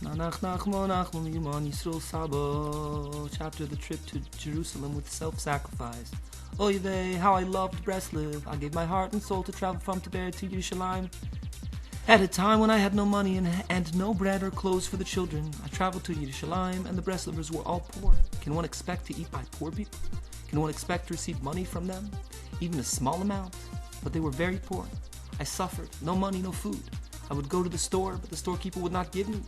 Mamon yisroel saba, chapter The Trip to Jerusalem with Self-Sacrifice. Oy vey, how I loved Breslov. I gave my heart and soul to travel from Tiberias to Yerushalayim. At a time when I had no money and no bread or clothes for the children, I traveled to Yerushalayim, and the Breslovers were all poor. Can one expect to eat by poor people? Can one expect to receive money from them? Even a small amount? But they were very poor. I suffered. No money, no food. I would go to the store, but the storekeeper would not give me.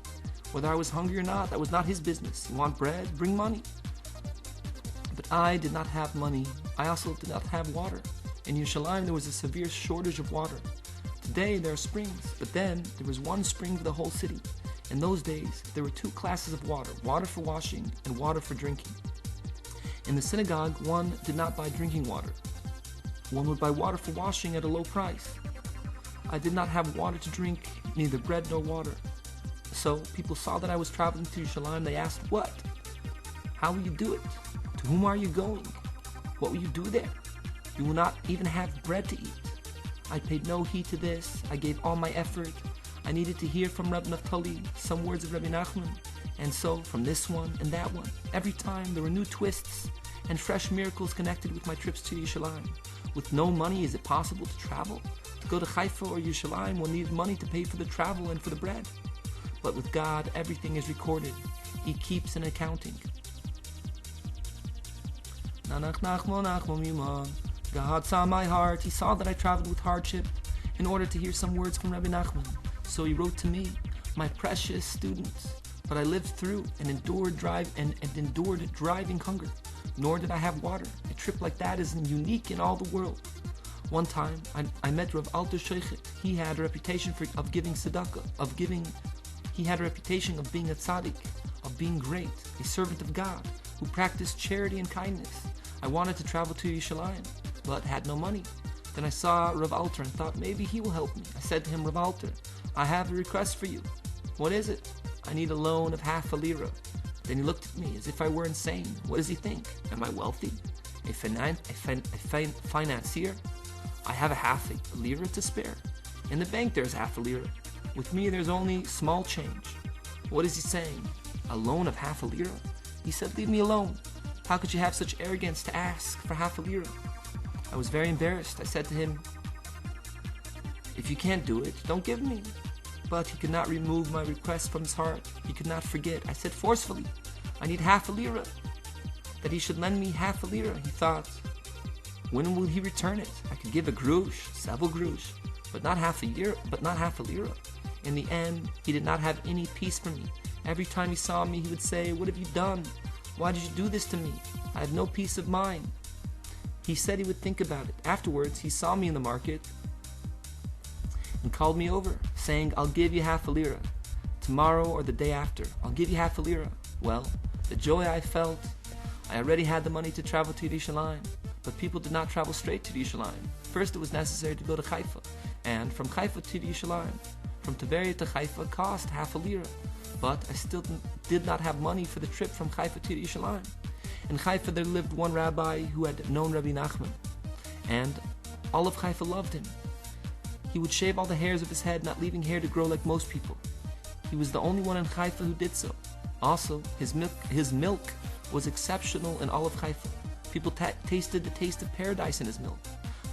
Whether I was hungry or not, that was not his business. You want bread? Bring money. But I did not have money. I also did not have water. In Yerushalayim, there was a severe shortage of water. Today, there are springs, but then there was one spring for the whole city. In those days, there were two classes of water, water for washing and water for drinking. In the synagogue, one did not buy drinking water. One would buy water for washing at a low price. I did not have water to drink, neither bread nor water. So people saw that I was traveling to Yerushalayim. They asked, "What? How will you do it? To whom are you going? What will you do there? You will not even have bread to eat." I paid no heed to this. I gave all my effort. I needed to hear from Reb Naftali some words of Rabbi Nachman, and so from this one and that one. Every time there were new twists and fresh miracles connected with my trips to Yerushalayim. With no money, is it possible to travel? To go to Haifa or Yerushalayim, one needed money to pay for the travel and for the bread. But with God, everything is recorded. He keeps an accounting. God saw my heart. He saw that I traveled with hardship in order to hear some words from Rabbi Nachman. So he wrote to me, "My precious students, but I lived through and endured driving hunger. Nor did I have water. A trip like that is unique in all the world." One time, I met Rav Alter Sheikhet. He had a reputation of giving tzedakah, He had a reputation of being a tzaddik, of being great, a servant of God, who practiced charity and kindness. I wanted to travel to Yerushalayim, but had no money. Then I saw Rav Alter and thought maybe he will help me. I said to him, "Rav Alter, I have a request for you." "What is it?" "I need a loan of half a lira." Then he looked at me as if I were insane. What does he think? Am I wealthy? A financier? I have a half a lira to spare. In the bank there's half a lira. With me there's only small change. What is he saying? A loan of half a lira? He said, "Leave me alone. How could you have such arrogance to ask for half a lira?" I was very embarrassed. I said to him, "If you can't do it, don't give me." But he could not remove my request from his heart. He could not forget. I said forcefully, "I need half a lira." That he should lend me half a lira. He thought, when will he return it? I could give a grush, several grush, but not half a lira. In the end, he did not have any peace for me. Every time he saw me, he would say, "What have you done? Why did you do this to me? I have no peace of mind." He said he would think about it. Afterwards, he saw me in the market and called me over, saying, "I'll give you half a lira. Tomorrow or the day after, I'll give you half a lira." Well, the joy I felt. I already had the money to travel to Yerushalayim, but people did not travel straight to Yerushalayim. First, it was necessary to go to Haifa, and from Haifa to Yerushalayim. From Tiberias to Haifa cost half a lira, but I still did not have money for the trip from Haifa to Yerushalayim. In Haifa there lived one rabbi who had known Rabbi Nachman, and all of Haifa loved him. He would shave all the hairs of his head, not leaving hair to grow like most people. He was the only one in Haifa who did so. Also, his milk was exceptional in all of Haifa. People tasted the taste of paradise in his milk.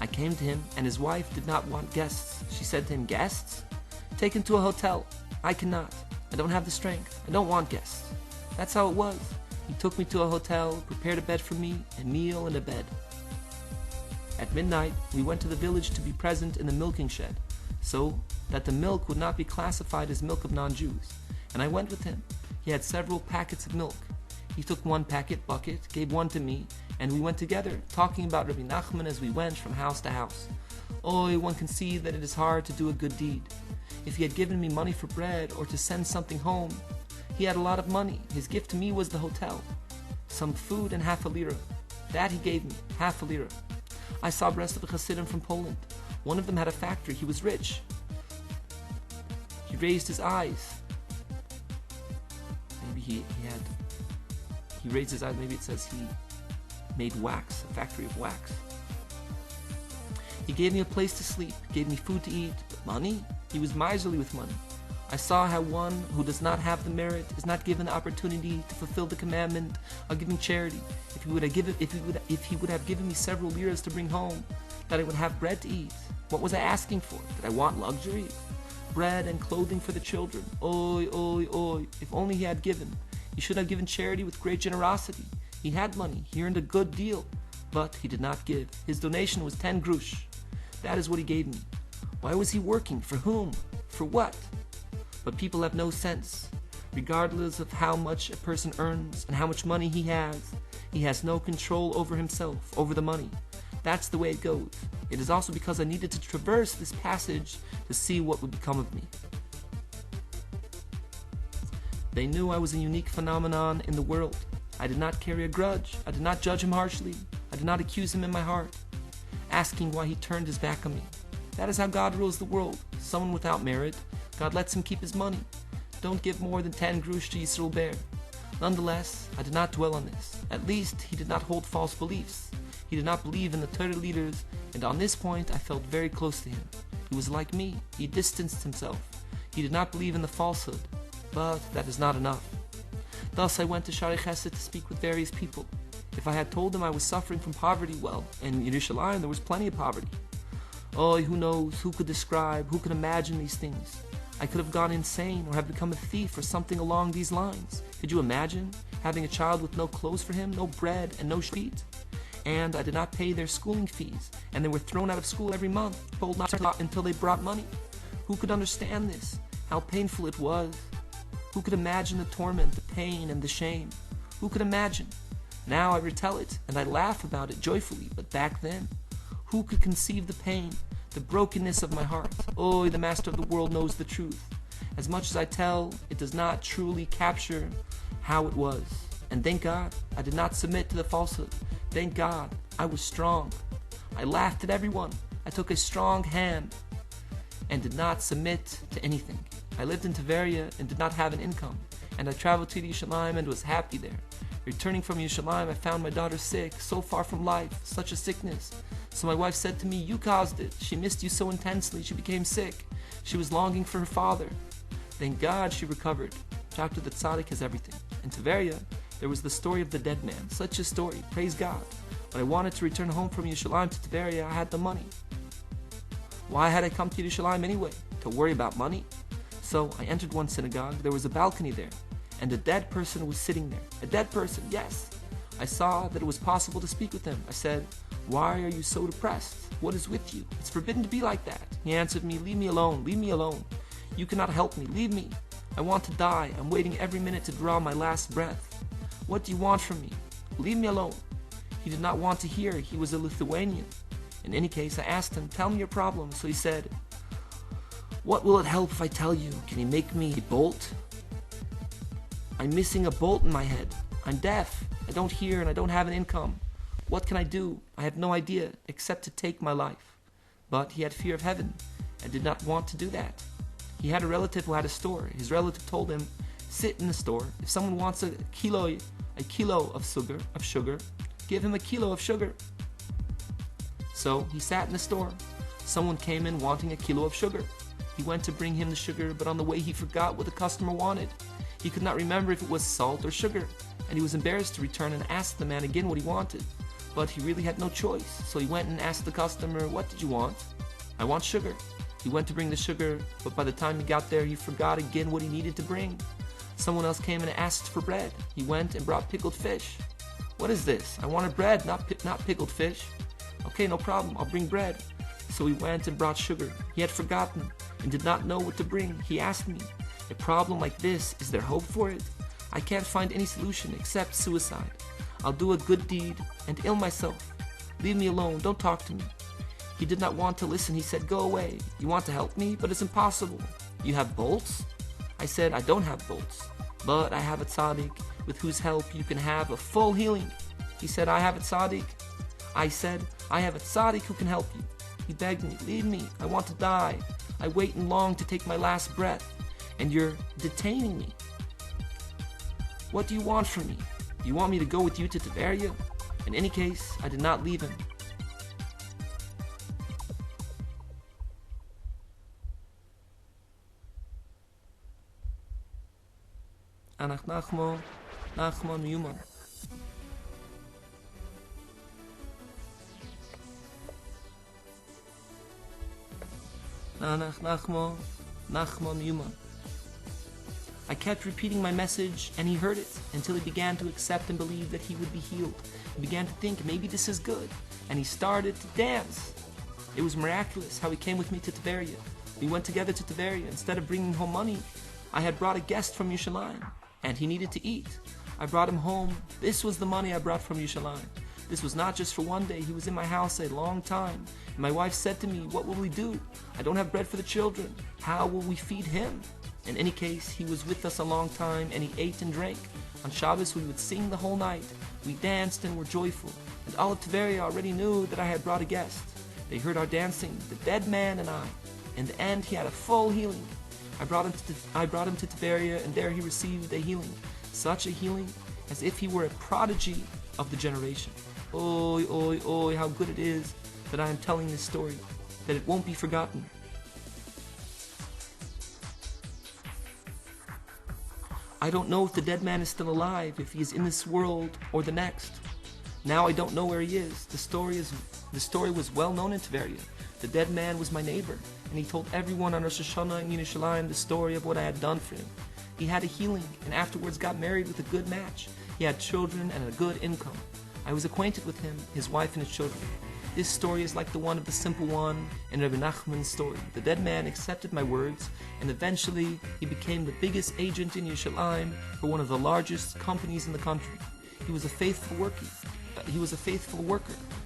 I came to him, and his wife did not want guests. She said to him, "Guests? Take him to a hotel." "I cannot. I don't have the strength. I don't want guests." That's how it was. He took me to a hotel, prepared a bed for me, a meal and a bed. At midnight, we went to the village to be present in the milking shed, so that the milk would not be classified as milk of non-Jews. And I went with him. He had several packets of milk. He took one bucket, gave one to me, and we went together, talking about Rabbi Nachman as we went from house to house. Oh, one can see that it is hard to do a good deed. If he had given me money for bread or to send something home, he had a lot of money. His gift to me was the hotel, some food and half a lira. That he gave me, half a lira. I saw Breslov Hasidim from Poland. One of them had a factory. He was rich. He raised his eyes. Maybe he raised his eyes. Maybe it says he made wax, a factory of wax. He gave me a place to sleep, gave me food to eat, but money? He was miserly with money. I saw how one who does not have the merit is not given the opportunity to fulfill the commandment of giving charity. If he would have given me several liras to bring home, that I would have bread to eat. What was I asking for? Did I want luxury? Bread and clothing for the children. Oi, oi, oi. If only he had given. He should have given charity with great generosity. He had money. He earned a good deal. But he did not give. His donation was 10 grush. That is what he gave me. Why was he working? For whom? For what? But people have no sense. Regardless of how much a person earns and how much money he has no control over himself, over the money. That's the way it goes. It is also because I needed to traverse this passage to see what would become of me. They knew I was a unique phenomenon in the world. I did not carry a grudge. I did not judge him harshly. I did not accuse him in my heart, asking why he turned his back on me. That is how God rules the world. Someone without merit, God lets him keep his money. Don't give more than 10 grush to yisroel. Nonetheless, I did not dwell on this. At least he did not hold false beliefs. He did not believe in the Torah leaders, and on this point I felt very close to him. He was like me. He distanced himself. He did not believe in the falsehood. But that is not enough. Thus I went to sacrfce to speak with various people. If I had told them I was suffering from poverty, well, in Yerushalayim there was plenty of poverty. Oh, who knows, who could describe, who could imagine these things? I could have gone insane or have become a thief or something along these lines. Could you imagine having a child with no clothes for him, no bread, and no sheet? And I did not pay their schooling fees, and they were thrown out of school every month, told not to until they brought money. Who could understand this? How painful it was. Who could imagine the torment, the pain, and the shame? Who could imagine? Now I retell it, and I laugh about it joyfully, but back then, who could conceive the pain, the brokenness of my heart? Oh, the master of the world knows the truth. As much as I tell, it does not truly capture how it was. And thank God, I did not submit to the falsehood. Thank God, I was strong. I laughed at everyone. I took a strong hand and did not submit to anything. I lived in Tveria and did not have an income, and I traveled to Yerushalayim and was happy there. Returning from Yerushalayim, I found my daughter sick, so far from life, such a sickness. So my wife said to me, "You caused it. She missed you so intensely, she became sick. She was longing for her father." Thank God she recovered. Chapter the tzaddik has everything. In Tveria, there was the story of the dead man. Such a story, praise God. When I wanted to return home from Yerushalayim to Tveria, I had the money. Why had I come to Yerushalayim anyway? To worry about money? So I entered one synagogue. There was a balcony there, and a dead person was sitting there. A dead person, yes. I saw that it was possible to speak with him. I said, "Why are you so depressed? What is with you? It's forbidden to be like that." He answered me, "Leave me alone, leave me alone. You cannot help me, leave me. I want to die. I'm waiting every minute to draw my last breath. What do you want from me? Leave me alone." He did not want to hear. He was a Lithuanian. In any case, I asked him, "Tell me your problem." So he said, "What will it help if I tell you? Can you make me a bolt? I'm missing a bolt in my head. I'm deaf. I don't hear and I don't have an income. What can I do? I have no idea except to take my life." But he had fear of heaven and did not want to do that. He had a relative who had a store. His relative told him, "Sit in the store. If someone wants a kilo of sugar, give him a kilo of sugar." So he sat in the store. Someone came in wanting a kilo of sugar. He went to bring him the sugar, but on the way he forgot what the customer wanted. He could not remember if it was salt or sugar, and he was embarrassed to return and ask the man again what he wanted. But he really had no choice, so he went and asked the customer, "What did you want?" "I want sugar." He went to bring the sugar, but by the time he got there, he forgot again what he needed to bring. Someone else came and asked for bread. He went and brought pickled fish. "What is this? I wanted bread, not pickled fish." "Okay, no problem, I'll bring bread." So he went and brought sugar. He had forgotten and did not know what to bring. He asked me, "A problem like this, is there hope for it? I can't find any solution except suicide. I'll do a good deed and ill myself. Leave me alone, don't talk to me." He did not want to listen. He said, "Go away. You want to help me, but it's impossible. You have bolts?" I said, "I don't have bolts, but I have a tzaddik with whose help you can have a full healing." He said, "I have a tzaddik." I said, "I have a tzaddik who can help you." He begged me, "Leave me. I want to die. I wait and long to take my last breath, and you're detaining me. What do you want from me? Do you want me to go with you to Tveria?" In any case, I did not leave him. Anach Nachmo, Nachman Yuman. Anach Nachmo, Nachman Yuman. I kept repeating my message, and he heard it, until he began to accept and believe that he would be healed. He began to think, maybe this is good, and he started to dance. It was miraculous how he came with me to Tveria. We went together to Tveria. Instead of bringing home money, I had brought a guest from Yerushalayim, and he needed to eat. I brought him home. This was the money I brought from Yerushalayim. This was not just for one day. He was in my house a long time. And my wife said to me, what will we do? I don't have bread for the children. How will we feed him? In any case, he was with us a long time, and he ate and drank. On Shabbos, we would sing the whole night. We danced and were joyful. And all of Tveria already knew that I had brought a guest. They heard our dancing, the dead man and I. In the end, he had a full healing. I brought him to Tveria, and there he received a healing. Such a healing as if he were a prodigy of the generation. Oy, oy, oy, how good it is that I am telling this story, that it won't be forgotten. I don't know if the dead man is still alive, if he is in this world or the next. Now I don't know where he is. The story was well known in Tveria. The dead man was my neighbor, and he told everyone on Rosh Hashanah in Yerushalayim the story of what I had done for him. He had a healing, and afterwards got married with a good match. He had children and a good income. I was acquainted with him, his wife, and his children. This story is like the one of the simple one in Rabbi Nachman's story. The dead man accepted my words, and eventually he became the biggest agent in Yerushalayim for one of the largest companies in the country. He was a faithful worker.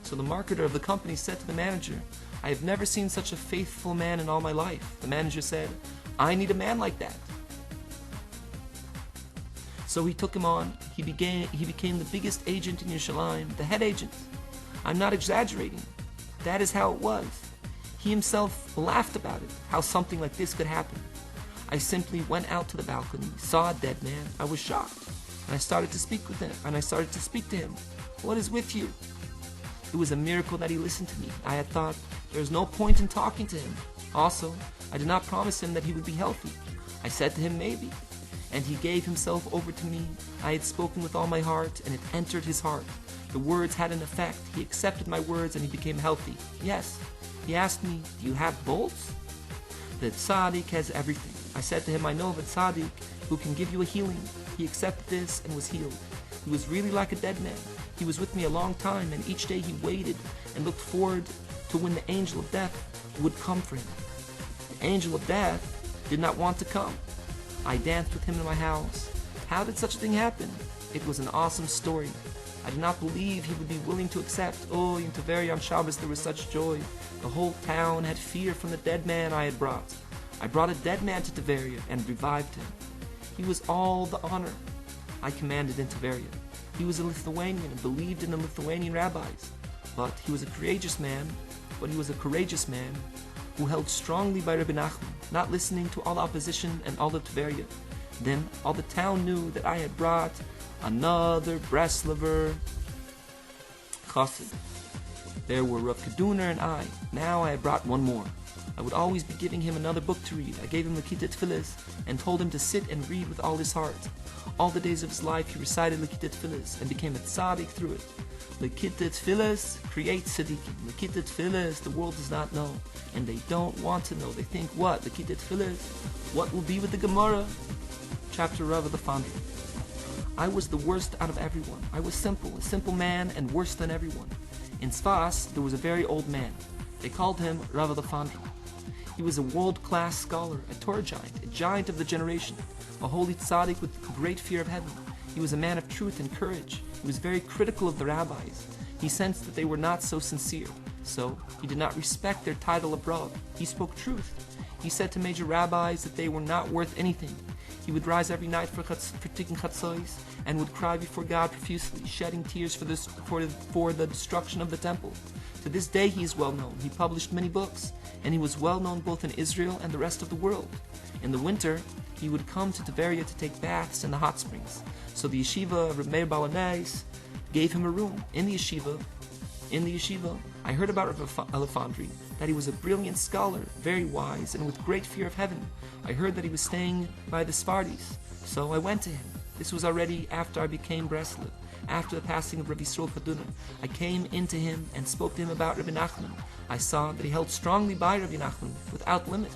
So the marketer of the company said to the manager, I have never seen such a faithful man in all my life. The manager said, I need a man like that. So he took him on. He became the biggest agent in Yerushalayim, the head agent. I'm not exaggerating. That is how it was. He himself laughed about it, how something like this could happen. I simply went out to the balcony, saw a dead man. I was shocked, and I started to speak with him, to him. What is with you? It was a miracle that he listened to me. I had thought there was no point in talking to him. Also, I did not promise him that he would be healthy. I said to him, maybe. And he gave himself over to me. I had spoken with all my heart, and it entered his heart. The words had an effect. He accepted my words, and he became healthy. Yes. He asked me, do you have bolts? The tzaddik has everything. I said to him, I know of a tzaddik who can give you a healing. He accepted this and was healed. He was really like a dead man. He was with me a long time, and each day he waited and looked forward to when the angel of death would come for him. The angel of death did not want to come. I danced with him in my house. How did such a thing happen? It was an awesome story. I did not believe he would be willing to accept. Oh, in Tveria on Shabbos there was such joy. The whole town had fear from the dead man I had brought. I brought a dead man to Tveria and revived him. He was all the honor I commanded in Tveria. He was a Lithuanian and believed in the Lithuanian rabbis. But he was a courageous man who held strongly by Rabbi Nachman, not listening to all the opposition and all the Tveria. Then all the town knew that I had brought another Breslover chassid. There were Rav Keduner and I. Now I had brought one more. I would always be giving him another book to read. I gave him Lekitah Tfilis and told him to sit and read with all his heart. All the days of his life he recited Lekitah Tfilis and became a tzaddik through it. Lekitah Tfilis creates tzaddikim. Lekitah Tfilis the world does not know, and they don't want to know. They think, what? Lekitah Tfilis? What will be with the Gemara? Chapter Rav the Foundry. I was the worst out of everyone. I was simple, a simple man, and worse than everyone. In Sfas, there was a very old man. They called him Rav the Foundry. He was a world-class scholar, a Torah giant, a giant of the generation, a holy tzaddik with great fear of heaven. He was a man of truth and courage. He was very critical of the rabbis. He sensed that they were not so sincere, so he did not respect their title of Rav. He spoke truth. He said to major rabbis that they were not worth anything. He would rise every night for Tikkun Chatzos and would cry before God profusely, shedding tears for the destruction of the temple. To this day he is well known. He published many books, and he was well known both in Israel and the rest of the world. In the winter, he would come to Tveria to take baths in the hot springs. So the yeshiva of Reb Meir Baal HaNes gave him a room in the yeshiva. I heard about Rav Foundry, that he was a brilliant scholar, very wise, and with great fear of heaven. I heard that he was staying by the Sfardis, so I went to him. This was already after I became Breslov. After the passing of Rabbi Yisroel Kaduna, I came into him and spoke to him about Rabbi Nachman. I saw that he held strongly by Rabbi Nachman, without limit.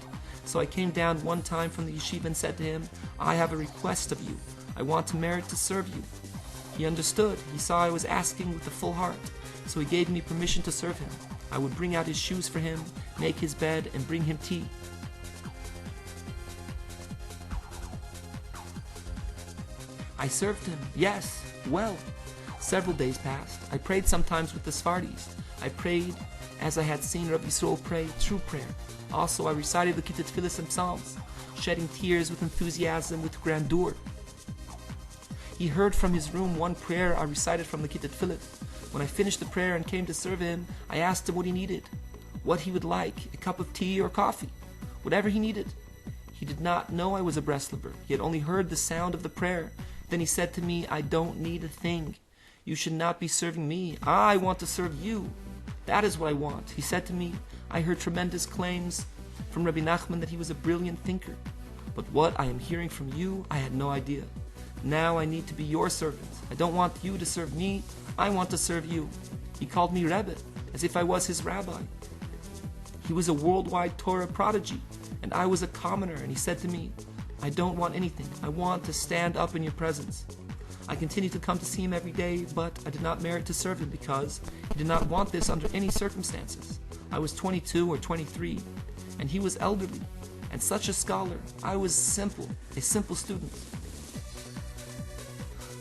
So I came down one time from the yeshiva and said to him, I have a request of you. I want to merit to serve you. He understood. He saw I was asking with a full heart. So he gave me permission to serve him. I would bring out his shoes for him, make his bed, and bring him tea. I served him, yes, well. Several days passed. I prayed sometimes with the Sfardis. I prayed as I had seen Rabbi Yisroel pray, true prayer. Also, I recited the tefillahs and psalms, shedding tears with enthusiasm, with grandeur. He heard from his room one prayer I recited from the tefillah. When I finished the prayer and came to serve him, I asked him what he needed, what he would like, a cup of tea or coffee, whatever he needed. He did not know I was a Breslover. He had only heard the sound of the prayer. Then he said to me, I don't need a thing. You should not be serving me. I want to serve you. That is what I want. He said to me, I heard tremendous claims from Rabbi Nachman that he was a brilliant thinker. But what I am hearing from you, I had no idea. Now I need to be your servant. I don't want you to serve me. I want to serve you. He called me Rebbe, as if I was his rabbi. He was a worldwide Torah prodigy, and I was a commoner, and he said to me, I don't want anything. I want to stand up in your presence. I continued to come to see him every day, but I did not merit to serve him because he did not want this under any circumstances. I was 22 or 23, and he was elderly, and such a scholar. I was simple, a simple student.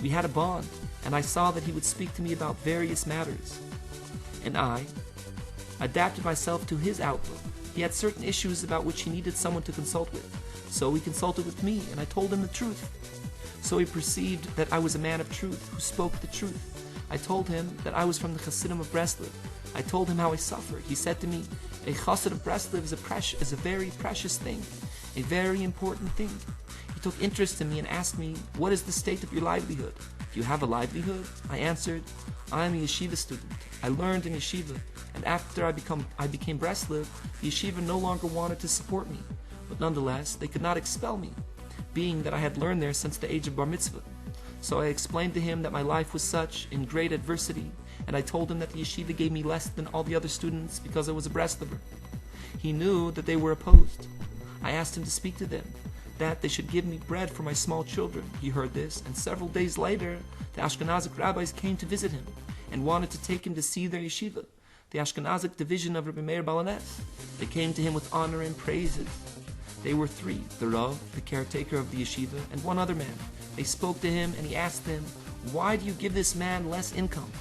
We had a bond, and I saw that he would speak to me about various matters. And I adapted myself to his outlook. He had certain issues about which he needed someone to consult with. So he consulted with me, and I told him the truth. So he perceived that I was a man of truth, who spoke the truth. I told him that I was from the Chassidim of Breslov. I told him how I suffered. He said to me, a Chassid of Breslov is a very precious thing, a very important thing. He took interest in me and asked me, what is the state of your livelihood? Do you have a livelihood? I answered, I am a yeshiva student. I learned in yeshiva, and after I became Breslov, the yeshiva no longer wanted to support me. But nonetheless, they could not expel me, being that I had learned there since the age of bar mitzvah. So I explained to him that my life was such in great adversity, and I told him that the yeshiva gave me less than all the other students because I was a Breslover. He knew that they were opposed. I asked him to speak to them, that they should give me bread for my small children. He heard this, and several days later, the Ashkenazic rabbis came to visit him and wanted to take him to see their yeshiva, the Ashkenazic division of Rabbi Meir Balanes. They came to him with honor and praises. They were three, the Rav, the caretaker of the yeshiva, and one other man. They spoke to him, and he asked them, why do you give this man less income?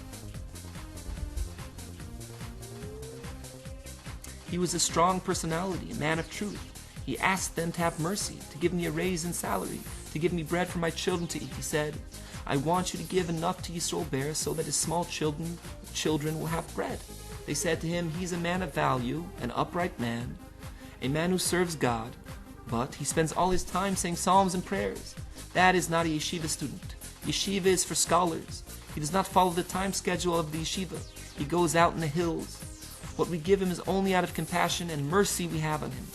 He was a strong personality, a man of truth. He asked them to have mercy, to give me a raise in salary, to give me bread for my children to eat. He said, I want you to give enough to Yisroel Bear so that his small children will have bread. They said to him, he's a man of value, an upright man, a man who serves God, but he spends all his time saying psalms and prayers. That is not a yeshiva student. Yeshiva is for scholars. He does not follow the time schedule of the yeshiva. He goes out in the hills. What we give him is only out of compassion and mercy we have on him.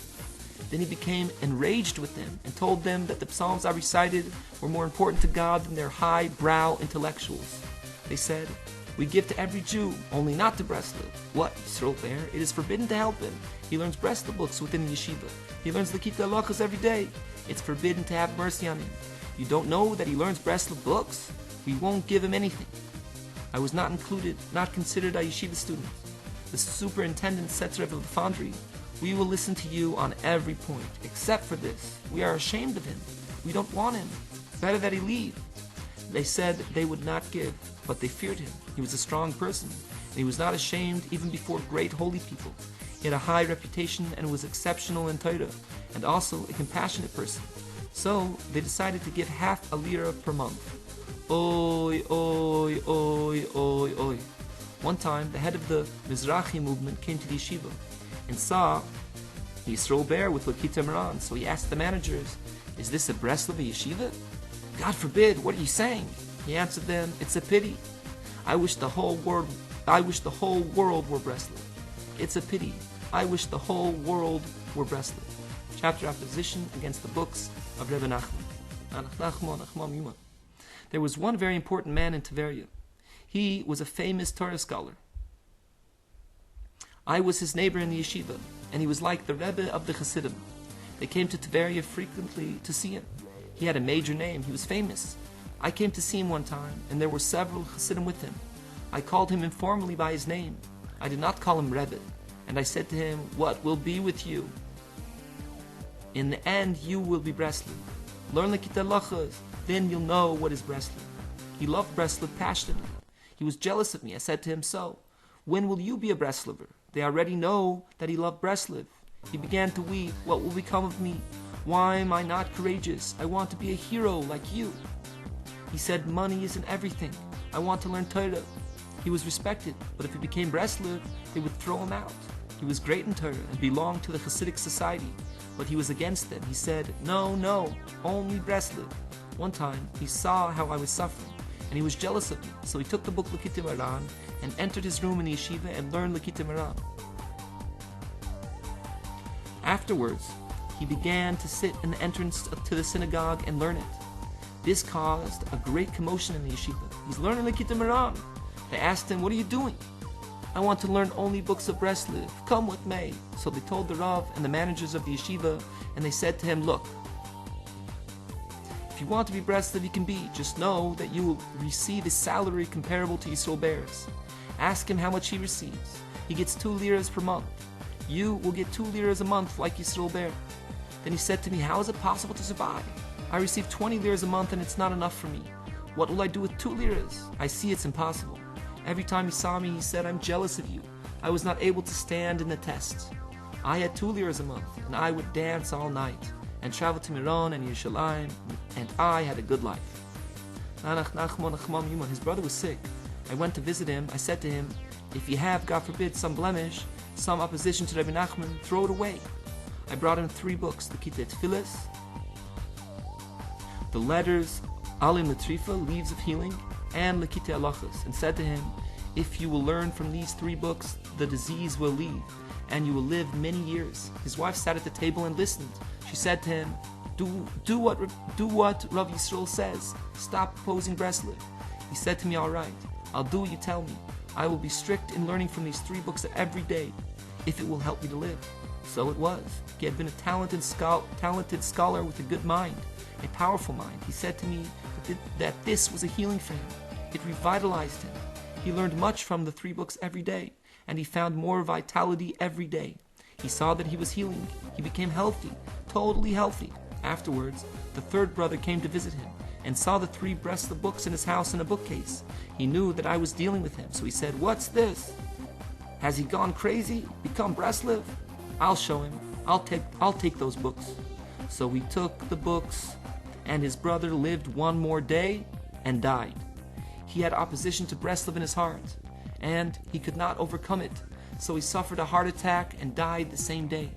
Then he became enraged with them and told them that the psalms I recited were more important to God than their high-brow intellectuals. They said, we give to every Jew, only not to Breslov. What, Yisroel Bear? It is forbidden to help him. He learns Breslov books within the yeshiva. He learns the Kita Halachas every day. It's forbidden to have mercy on him. You don't know that he learns Breslov books? We won't give him anything. I was not considered a yeshiva student. The superintendent said to Rebbe of the foundry, we will listen to you on every point, except for this. We are ashamed of him. We don't want him. Better that he leave. They said they would not give, but they feared him. He was a strong person, and he was not ashamed even before great holy people. He had a high reputation and was exceptional in Torah, and also a compassionate person. So they decided to give half a lira per month. Oy, oy, oy, oy, oy. One time, the head of the Mizrahi movement came to the yeshiva and saw Yisroel Bear with Lakita Moran. So he asked the managers, is this a Breslov yeshiva? God forbid, what are you saying? He answered them, it's a pity. I wish the whole world were Breslov. It's a pity. I wish the whole world were Breslov. Chapter Opposition against the books of Rebbe Nachman. There was one very important man in Tveria. He was a famous Torah scholar. I was his neighbor in the yeshiva, and he was like the Rebbe of the Hasidim. They came to Tveria frequently to see him. He had a major name. He was famous. I came to see him one time, and there were several Hasidim with him. I called him informally by his name. I did not call him Rebbe, and I said to him, "What will be with you? In the end, you will be Breslov. Learn Lekita Lachas, then you'll know what is Breslov." He loved Breslov passionately. He was jealous of me. I said to him, "So, when will you be a Breslover?" They already know that he loved Breslov. He began to weep. "What will become of me? Why am I not courageous? I want to be a hero like you." He said, "Money isn't everything. I want to learn Torah." He was respected, but if he became Breslov, they would throw him out. He was great in Torah and belonged to the Hasidic society, but he was against them. He said, No, only Breslov." One time, he saw how I was suffering, and he was jealous of me, so he took the book Lekitei Moharan and entered his room in the yeshiva and learned Lekitei Moharan. Afterwards, he began to sit in the entrance to the synagogue and learn it. This caused a great commotion in the yeshiva. He's learning Lekitei Moharan. They asked him, "What are you doing?" "I want to learn only books of Breslov. Come with me." So they told the Rav and the managers of the yeshiva, and they said to him, "Look, if you want to be Breslov, you can be. Just know that you will receive a salary comparable to Yisroel bears. Ask him how much he receives. He gets 2 liras per month. You will get 2 liras a month like Yisroel bear." Then he said to me, "How is it possible to survive? I receive 20 liras a month and it's not enough for me. What will I do with 2 liras? I see it's impossible." Every time he saw me, he said, "I'm jealous of you. I was not able to stand in the test. I had 2 liras a month, and I would dance all night, and travel to Miron and Yerushalayim, and I had a good life." His brother was sick. I went to visit him. I said to him, "If you have, God forbid, some blemish, some opposition to Rabbi Nachman, throw it away." I brought him 3 books, the Kitei Tfilis, the letters Alim L'Trifa, Leaves of Healing, and Lekitei Halachos, and said to him, "If you will learn from these 3 books, the disease will leave, and you will live many years." His wife sat at the table and listened. She said to him, Do what Rav Yisroel says. Stop opposing Breslov." He said to me, "All right, I'll do what you tell me. I will be strict in learning from these 3 books every day, if it will help me to live." So it was. He had been a talented scholar with a good mind, a powerful mind. He said to me that this was a healing for him. It revitalized him. He learned much from the 3 books every day, and he found more vitality every day. He saw that he was healing. He became healthy, totally healthy. Afterwards, the 3rd brother came to visit him and saw the 3 Breslov books in his house in a bookcase. He knew that I was dealing with him, so he said, "What's this? Has he gone crazy? Become Breslov? I'll show him. I'll take those books." So he took the books, and his brother lived 1 more day and died. He had opposition to Breslov in his heart, and he could not overcome it, so he suffered a heart attack and died the same day.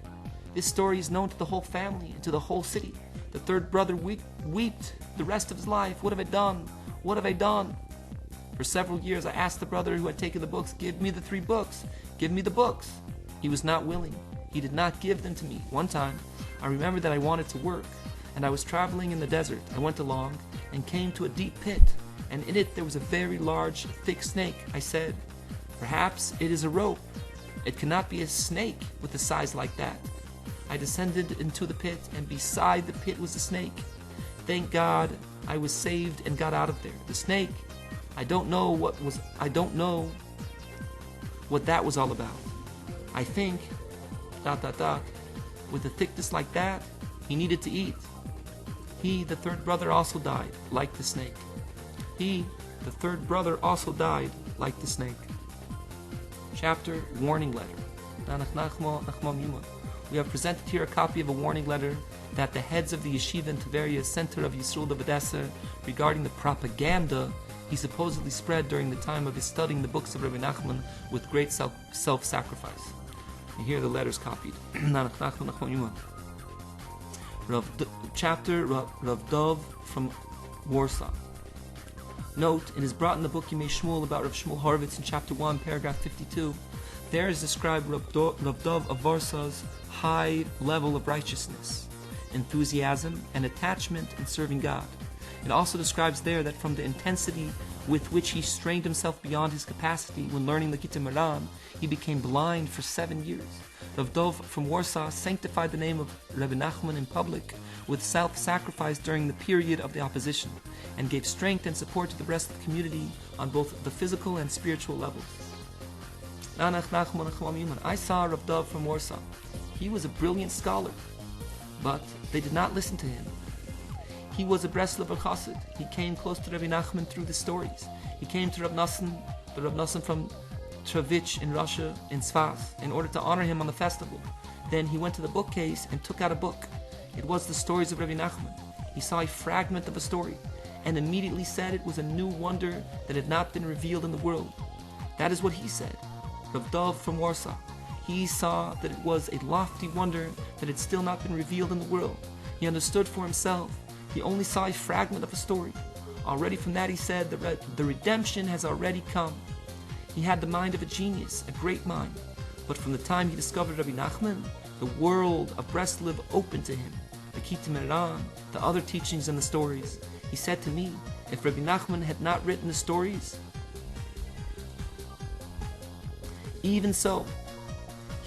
This story is known to the whole family and to the whole city. The 3rd brother wept the rest of his life. "What have I done? What have I done?" For several years I asked the brother who had taken the books, "Give me the 3 books. Give me the books." He was not willing. He did not give them to me. One time, I remember that I wanted to work, and I was traveling in the desert. I went along and came to a deep pit, and in it there was a very large, thick snake. I said, "Perhaps it is a rope. It cannot be a snake with a size like that." I descended into the pit, and beside the pit was a snake. Thank God I was saved and got out of there. The snake, I don't know what that was all about. I think, ... with a thickness like that, he needed to eat. He, the 3rd brother, also died, like the snake. Chapter, Warning Letter. We have presented here a copy of a warning letter that the heads of the yeshiva in Tveria sent to Rav Yisroel the Vedesser regarding the propaganda he supposedly spread during the time of his studying the books of Rabbi Nachman with great self-sacrifice. And here are the letters copied. Chapter Rav Dov from Warsaw. Note, it is brought in the book Yimei Shmuel about Rav Shmuel Horowitz in chapter 1, paragraph 52. There is described Rav Dov of Warsaw's high level of righteousness, enthusiasm, and attachment in serving God. In It also describes there that from the intensity with which he strained himself beyond his capacity when learning Likutei, he became blind for 7 years. Rav Dov from Warsaw sanctified the name of Rabbi Nachman in public with self-sacrifice during the period of the opposition, and gave strength and support to the rest of the community on both the physical and spiritual levels. I saw Rav Dov from Warsaw. He was a brilliant scholar, but they did not listen to him. He was a Breslover Chassid. He came close to Rabbi Nachman through the stories. He came to the Rav Nosson from Travich in Russia, in Sfas, in order to honor him on the festival. Then he went to the bookcase and took out a book. It was the stories of Rabbi Nachman. He saw a fragment of a story and immediately said it was a new wonder that had not been revealed in the world. That is what he said. Rav Dov from Warsaw. He saw that it was a lofty wonder that had still not been revealed in the world. He understood for himself. He only saw a fragment of a story. Already from that he said the redemption has already come. He had the mind of a genius, a great mind. But from the time he discovered Rabbi Nachman, the world of Breslov opened to him. The Likutei, the other teachings and the stories. He said to me, if Rabbi Nachman had not written the stories, even so,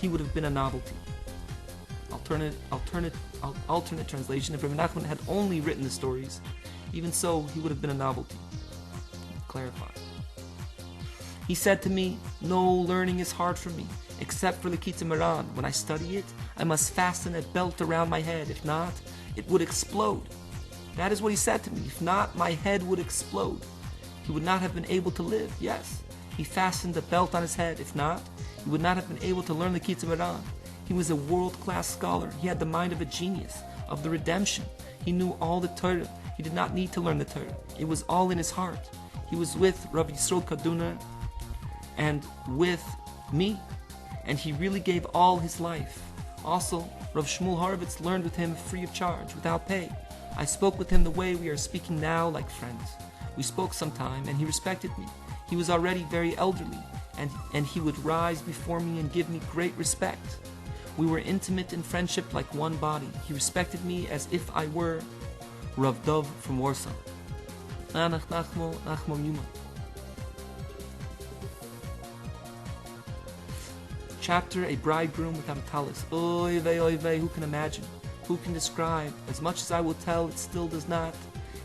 he would have been a novelty. Alternate translation, if Rabbi Nachman had only written the stories, even so, he would have been a novelty. Clarify. He said to me, no learning is hard for me, except for the Likutei. When I study it, I must fasten a belt around my head. If not, it would explode. That is what he said to me. If not, my head would explode. He would not have been able to live. Yes, he fastened a belt on his head. If not, he would not have been able to learn the Likutei. He was a world-class scholar. He had the mind of a genius, of the redemption. He knew all the Torah. He did not need to learn the Torah. It was all in his heart. He was with Rav Yisroel Kaduna and with me, and he really gave all his life. Also, Rav Shmuel Horovitz learned with him free of charge, without pay. I spoke with him the way we are speaking now, like friends. We spoke sometime, and he respected me. He was already very elderly, and he would rise before me and give me great respect. We were intimate in friendship like one body. He respected me as if I were Rav Dov from Warsaw. Chapter, a bridegroom without a talus. Oy vey, who can imagine? Who can describe? As much as I will tell, it still does not.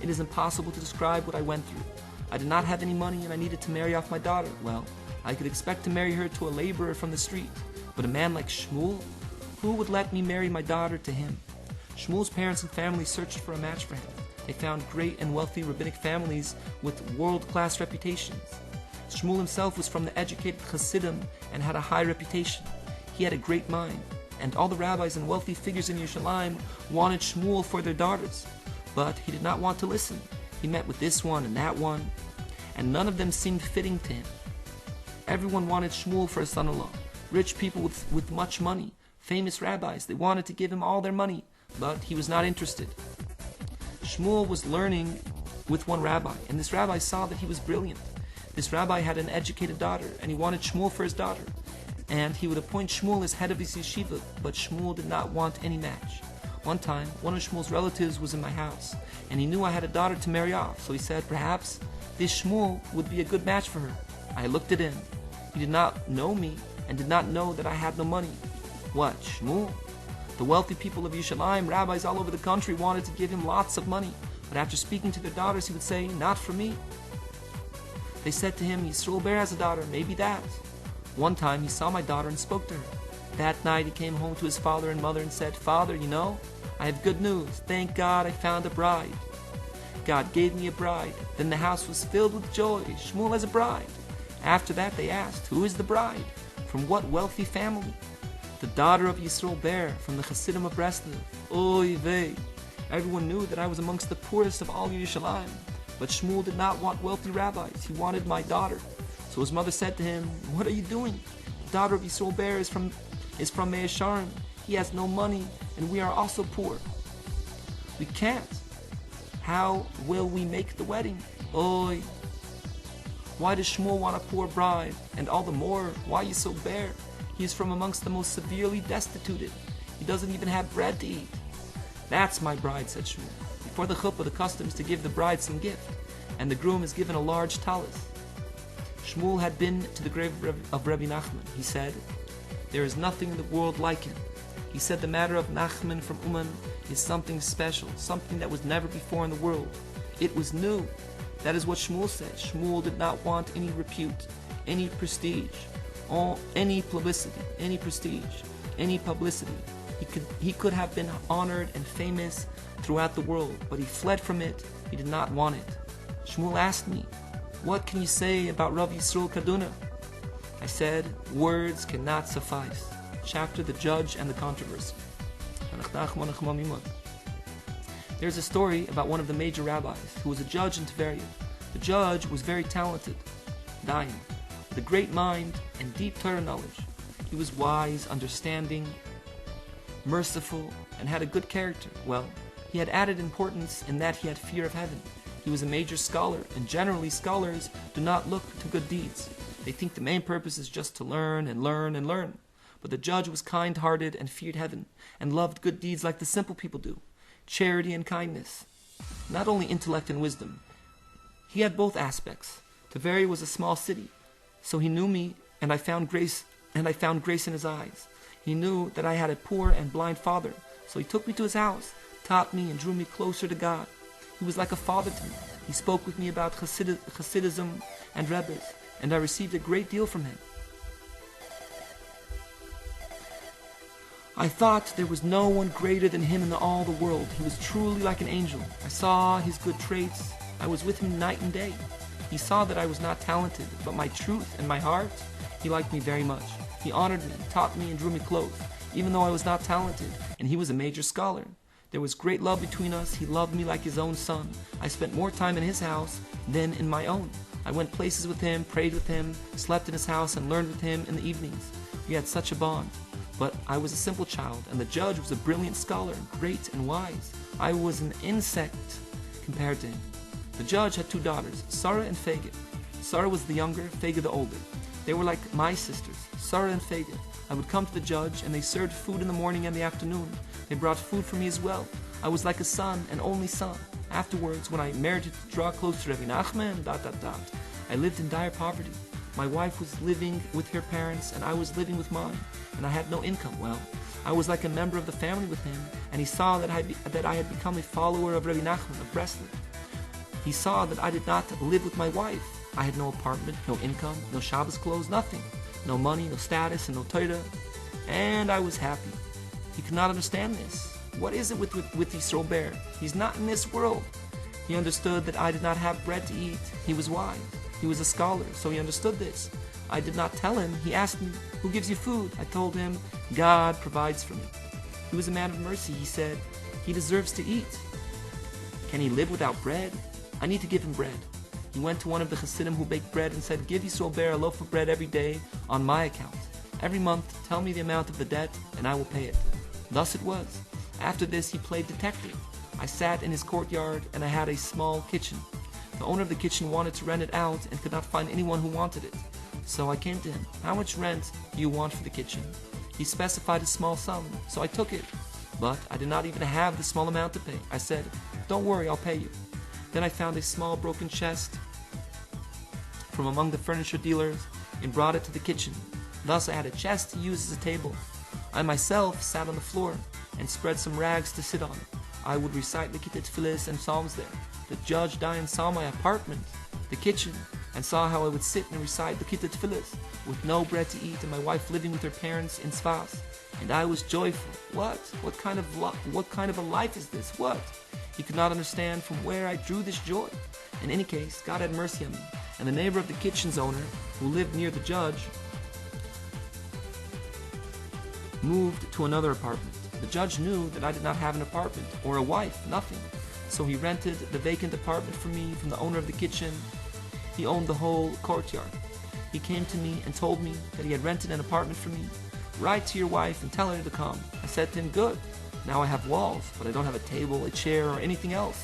It is impossible to describe what I went through. I did not have any money and I needed to marry off my daughter. Well, I could expect to marry her to a laborer from the street. But a man like Shmuel? Who would let me marry my daughter to him? Shmuel's parents and family searched for a match for him. They found great and wealthy rabbinic families with world-class reputations. Shmuel himself was from the educated Hasidim and had a high reputation. He had a great mind, and all the rabbis and wealthy figures in Yerushalayim wanted Shmuel for their daughters. But he did not want to listen. He met with this one and that one, and none of them seemed fitting to him. Everyone wanted Shmuel for a son-in-law. Rich people with much money, famous rabbis, they wanted to give him all their money, but he was not interested. Shmuel was learning with one rabbi, and this rabbi saw that he was brilliant. This rabbi had an educated daughter, and he wanted Shmuel for his daughter. And he would appoint Shmuel as head of his yeshiva, but Shmuel did not want any match. One time, one of Shmuel's relatives was in my house, and he knew I had a daughter to marry off, so he said, perhaps this Shmuel would be a good match for her. I looked at him. He did not know me, and did not know that I had no money. What, Shmuel? The wealthy people of Yerushalayim, rabbis all over the country, wanted to give him lots of money, but after speaking to their daughters, he would say, not for me. They said to him, Yisroel Bear has a daughter, maybe that. One time he saw my daughter and spoke to her. That night he came home to his father and mother and said, Father, you know, I have good news. Thank God I found a bride. God gave me a bride. Then the house was filled with joy. Shmuel has a bride. After that they asked, who is the bride? From what wealthy family? The daughter of Yisroel Bear, from the Hasidim of Breslov. Oy vey. Everyone knew that I was amongst the poorest of all Yerushalayim. But Shmuel did not want wealthy rabbis. He wanted my daughter. So his mother said to him, what are you doing? The daughter of Yisroel Bear is from Meir Sharon. He has no money, and we are also poor. We can't. How will we make the wedding? Oy. Why does Shmuel want a poor bride? And all the more, why Yisroel Bear? He is from amongst the most severely destituted. He doesn't even have bread to eat. That's my bride, said Shmuel. You Before the chuppah, the custom is to give the bride some gift, and the groom is given a large talis. Shmuel had been to the grave of Rabbi Nachman. He said, "There is nothing in the world like him." He said the matter of Nachman from Uman is something special, something that was never before in the world. It was new. That is what Shmuel said. Shmuel did not want any repute, any prestige, any publicity, any prestige, any publicity. He could have been honored and famous throughout the world, but he fled from it. He did not want it. Shmuel asked me, "What can you say about Rav Yisroel Kaduna?" I said, "Words cannot suffice." Chapter The Judge and the Controversy. There's a story about one of the major rabbis who was a judge in Tveria. The judge was very talented, dying, with a great mind and deep Torah knowledge. He was wise, understanding, merciful, and had a good character. Well, he had added importance in that he had fear of heaven. He was a major scholar, and generally scholars do not look to good deeds. They think the main purpose is just to learn and learn and learn. But the judge was kind-hearted and feared heaven, and loved good deeds like the simple people do, charity and kindness. Not only intellect and wisdom. He had both aspects. Tveria was a small city, so he knew me, and I found grace in his eyes. He knew that I had a poor and blind father, so he took me to his house, taught me, and drew me closer to God. He was like a father to me. He spoke with me about Hasidism and Rebbes, and I received a great deal from him. I thought there was no one greater than him in all the world. He was truly like an angel. I saw his good traits. I was with him night and day. He saw that I was not talented, but my truth and my heart. He liked me very much. He honored me, taught me, and drew me close, even though I was not talented, and he was a major scholar. There was great love between us. He loved me like his own son. I spent more time in his house than in my own. I went places with him, prayed with him, slept in his house, and learned with him in the evenings. We had such a bond. But I was a simple child, and the judge was a brilliant scholar, great and wise. I was an insect compared to him. The judge had two daughters, Sarah and Fega. Sarah was the younger, Fega the older. They were like my sisters, Sarah and Fega. I would come to the judge, and they served food in the morning and the afternoon. They brought food for me as well. I was like a son, an only son. Afterwards, when I merited to draw close to Rabbi Nachman, I lived in dire poverty. My wife was living with her parents, and I was living with mine, and I had no income. Well, I was like a member of the family with him, and he saw that I had become a follower of Rabbi Nachman of Breslov. He saw that I did not live with my wife. I had no apartment, no income, no Shabbos clothes, nothing. No money, no status, and no Torah. And I was happy. He could not understand this. What is it with Yisroel Bear? He's not in this world. He understood that I did not have bread to eat. He was wise. He was a scholar, so he understood this. I did not tell him. He asked me, "Who gives you food?" I told him, "God provides for me." He was a man of mercy. He said, "He deserves to eat. Can he live without bread? I need to give him bread." He went to one of the Hasidim who baked bread and said, "Give Yisroel Bear a loaf of bread every day on my account. Every month, tell me the amount of the debt, and I will pay it." Thus it was. After this, he played detective. I sat in his courtyard, and I had a small kitchen. The owner of the kitchen wanted to rent it out and could not find anyone who wanted it. So I came to him. "How much rent do you want for the kitchen?" He specified a small sum, so I took it. But I did not even have the small amount to pay. I said, "Don't worry, I'll pay you." Then I found a small broken chest from among the furniture dealers and brought it to the kitchen. Thus I had a chest to use as a table. I myself sat on the floor and spread some rags to sit on. I would recite Tefillos and Psalms there. The judge Dayan saw my apartment, the kitchen, and saw how I would sit and recite Tefillos with no bread to eat and my wife living with her parents in Sfas. And I was joyful. What kind of a life is this? What? He could not understand from where I drew this joy. In any case, God had mercy on me, and the neighbor of the kitchen's owner, who lived near the judge, moved to another apartment. The judge knew that I did not have an apartment or a wife, nothing. So he rented the vacant apartment for me from the owner of the kitchen. He owned the whole courtyard. He came to me and told me that he had rented an apartment for me. "Write to your wife and tell her to come." I said to him, "Good. Now I have walls, but I don't have a table, a chair, or anything else.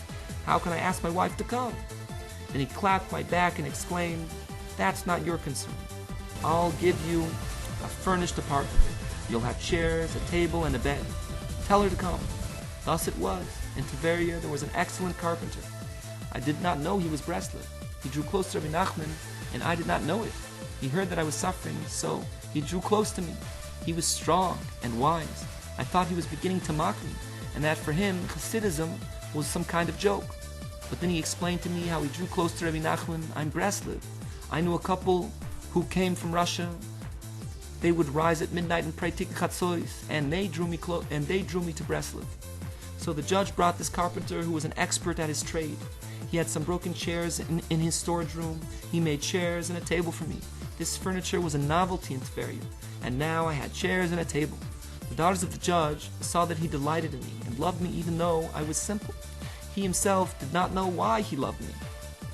How can I ask my wife to come?" Then he clapped my back and exclaimed, "That's not your concern. I'll give you a furnished apartment. You'll have chairs, a table, and a bed. Tell her to come." Thus it was. in Tveria there was an excellent carpenter. I did not know he was Breslev. He drew close to Rabbi Nachman, and I did not know it. He heard that I was suffering, so he drew close to me. He was strong and wise. I thought he was beginning to mock me, and that for him, Hasidism was some kind of joke. But then he explained to me how he drew close to Rabbi Nachman. I'm Breslev. I knew a couple who came from Russia. They would rise at midnight and pray Tikka Chatzois, and they drew me to Breslev. So the judge brought this carpenter who was an expert at his trade. He had some broken chairs in his storage room. He made chairs and a table for me. This furniture was a novelty in Tveria, and now I had chairs and a table. The daughters of the judge saw that he delighted in me and loved me even though I was simple. He himself did not know why he loved me.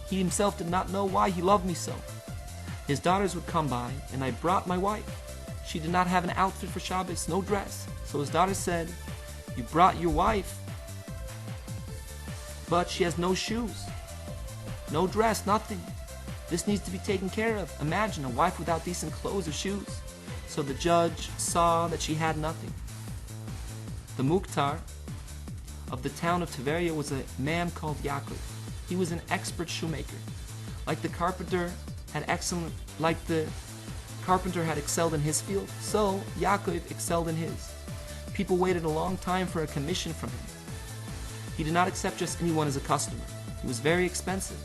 He himself did not know why he loved me so. His daughters would come by, and I brought my wife. She did not have an outfit for Shabbos, no dress. So his daughters said, "You brought your wife, but she has no shoes, no dress, nothing. This needs to be taken care of. Imagine a wife without decent clothes or shoes." So the judge saw that she had nothing. The Mukhtar of the town of Tveria was a man called Yaakov. He was an expert shoemaker. Like the carpenter had excelled in his field, so Yaakov excelled in his. People waited a long time for a commission from him. He did not accept just anyone as a customer. He was very expensive.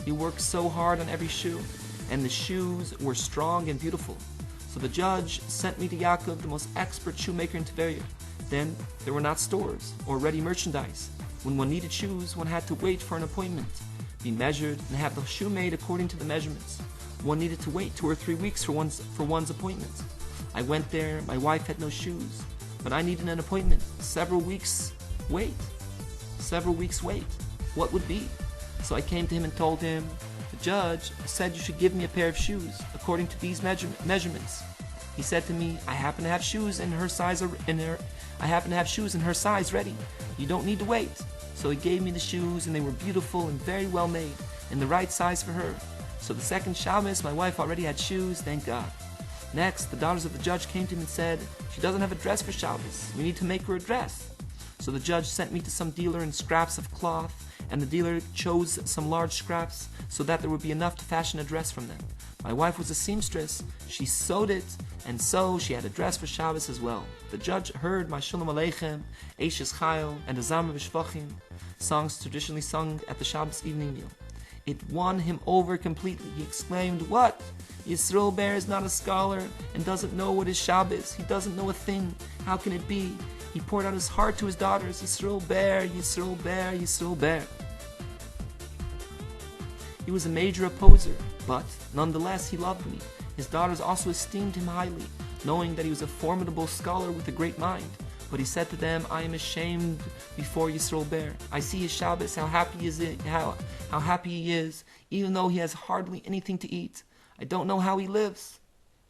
He worked so hard on every shoe, and the shoes were strong and beautiful. So the judge sent me to Yaakov, the most expert shoemaker in Tveria. Then there were not stores or ready merchandise. When one needed shoes, one had to wait for an appointment, be measured, and have the shoe made according to the measurements. One needed to wait 2 or 3 weeks for one's appointment. I went there, my wife had no shoes, but I needed an appointment. Several weeks wait. What would be? So I came to him and told him, "The judge said you should give me a pair of shoes according to these measurements." He said to me, I happen to have shoes in her size ready. You don't need to wait." So he gave me the shoes, and they were beautiful and very well made, and the right size for her. So the second Shabbos, my wife already had shoes, thank God. Next, the daughters of the judge came to him and said, "She doesn't have a dress for Shabbos. We need to make her a dress." So the judge sent me to some dealer in scraps of cloth, and the dealer chose some large scraps so that there would be enough to fashion a dress from them. My wife was a seamstress. She sewed it, and so she had a dress for Shabbos as well. The judge heard my Shalom Aleichem, Eishes Chayil, and the Zama B'Shvachim, songs traditionally sung at the Shabbos evening meal. It won him over completely. He exclaimed, "What? Yisroel Bear is not a scholar and doesn't know what is Shabbos. He doesn't know a thing. How can it be?" He poured out his heart to his daughters, "Yisroel Bear, Yisroel Bear, Yisroel Bear." He was a major opposer, but nonetheless he loved me. His daughters also esteemed him highly, knowing that he was a formidable scholar with a great mind. But he said to them, "I am ashamed before Yisroel Bear. I see his Shabbos, how happy he is, even though he has hardly anything to eat. I don't know how he lives."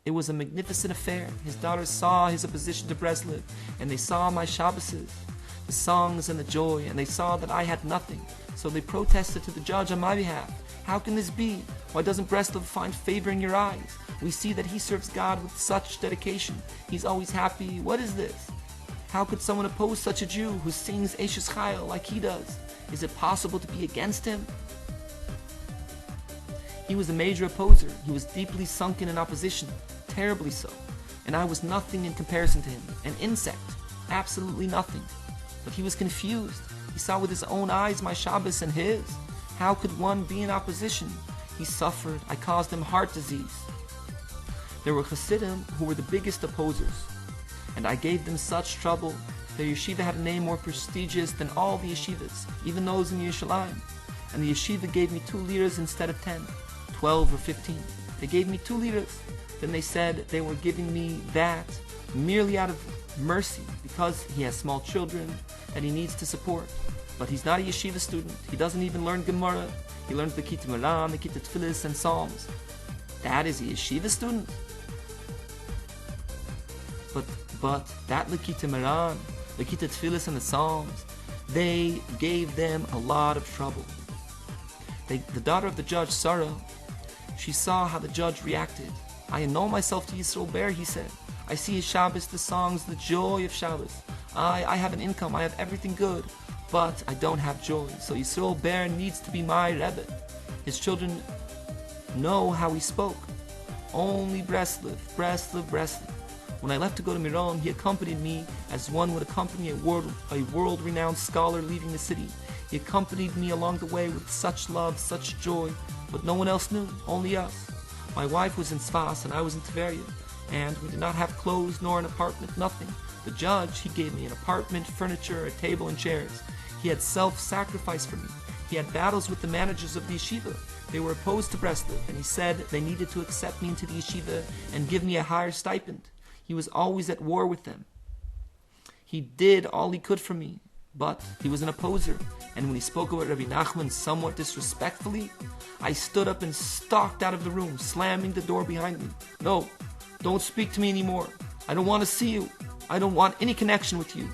It was a magnificent affair. His daughters saw his opposition to Breslev, and they saw my Shabboses, the songs and the joy, and they saw that I had nothing. So they protested to the judge on my behalf. "How can this be? Why doesn't Breslev find favor in your eyes? We see that he serves God with such dedication. He's always happy. What is this? How could someone oppose such a Jew who sings Eishes Chayil like he does? Is it possible to be against him?" He was a major opposer. He was deeply sunken in opposition, terribly so. And I was nothing in comparison to him, an insect, absolutely nothing. But he was confused. He saw with his own eyes my Shabbos and his. How could one be in opposition? He suffered. I caused him heart disease. There were Hasidim who were the biggest opposers, and I gave them such trouble. Their yeshiva had a name more prestigious than all the yeshivas, even those in Yerushalayim. And the yeshiva gave me 2 liras instead of 10, 12 or 15. They gave me 2 liras. Then they said they were giving me that merely out of mercy because he has small children that he needs to support. But he's not a yeshiva student. He doesn't even learn Gemara. He learns the Kitta Maran, the Kitta Tfilis, and Psalms. That is a yeshiva student. But that Lekita Maran, Lekita Tfilis, and the Psalms, they gave them a lot of trouble. The daughter of the judge, Sarah, she saw how the judge reacted. "I annul myself to Yisroel Bear," he said. "I see his Shabbos, the songs, the joy of Shabbos. I have an income, I have everything good. but I don't have joy. So Yisroel Ber needs to be my Rebbe. His children know how he spoke. Only Breslov, Breslov, Breslov. When I left to go to Miron, he accompanied me as one would accompany a world-renowned scholar leaving the city. He accompanied me along the way with such love, such joy, but no one else knew, only us. My wife was in Sfas and I was in Tveria, and we did not have clothes nor an apartment, nothing. The judge, he gave me an apartment, furniture, a table and chairs. He had self-sacrifice for me. He had battles with the managers of the yeshiva. They were opposed to Breslov, and he said they needed to accept me into the yeshiva and give me a higher stipend. He was always at war with them. He did all he could for me, but he was an opposer. And when he spoke about Rabbi Nachman somewhat disrespectfully, I stood up and stalked out of the room, slamming the door behind me. No, don't speak to me anymore. I don't want to see you. I don't want any connection with you.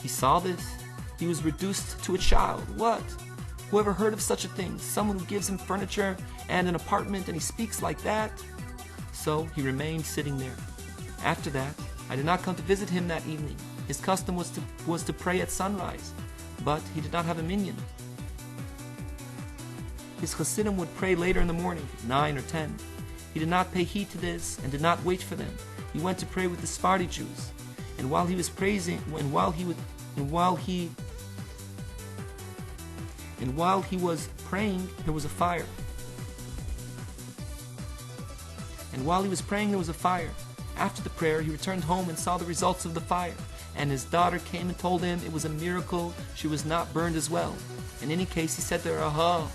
He saw this. He was reduced to a child. What? Who ever heard of such a thing? Someone who gives him furniture and an apartment and he speaks like that? So he remained sitting there. After that, I did not come to visit him that evening. His custom was to pray at sunrise, but he did not have a minyan. His Hasidim would pray later in the morning, 9 or 10. He did not pay heed to this and did not wait for them. He went to pray with the Sephardi Jews, and while he was praying, there was a fire. And while he was praying, there was a fire. After the prayer, he returned home and saw the results of the fire. And his daughter came and told him it was a miracle she was not burned as well. In any case, he said to her, "Aha,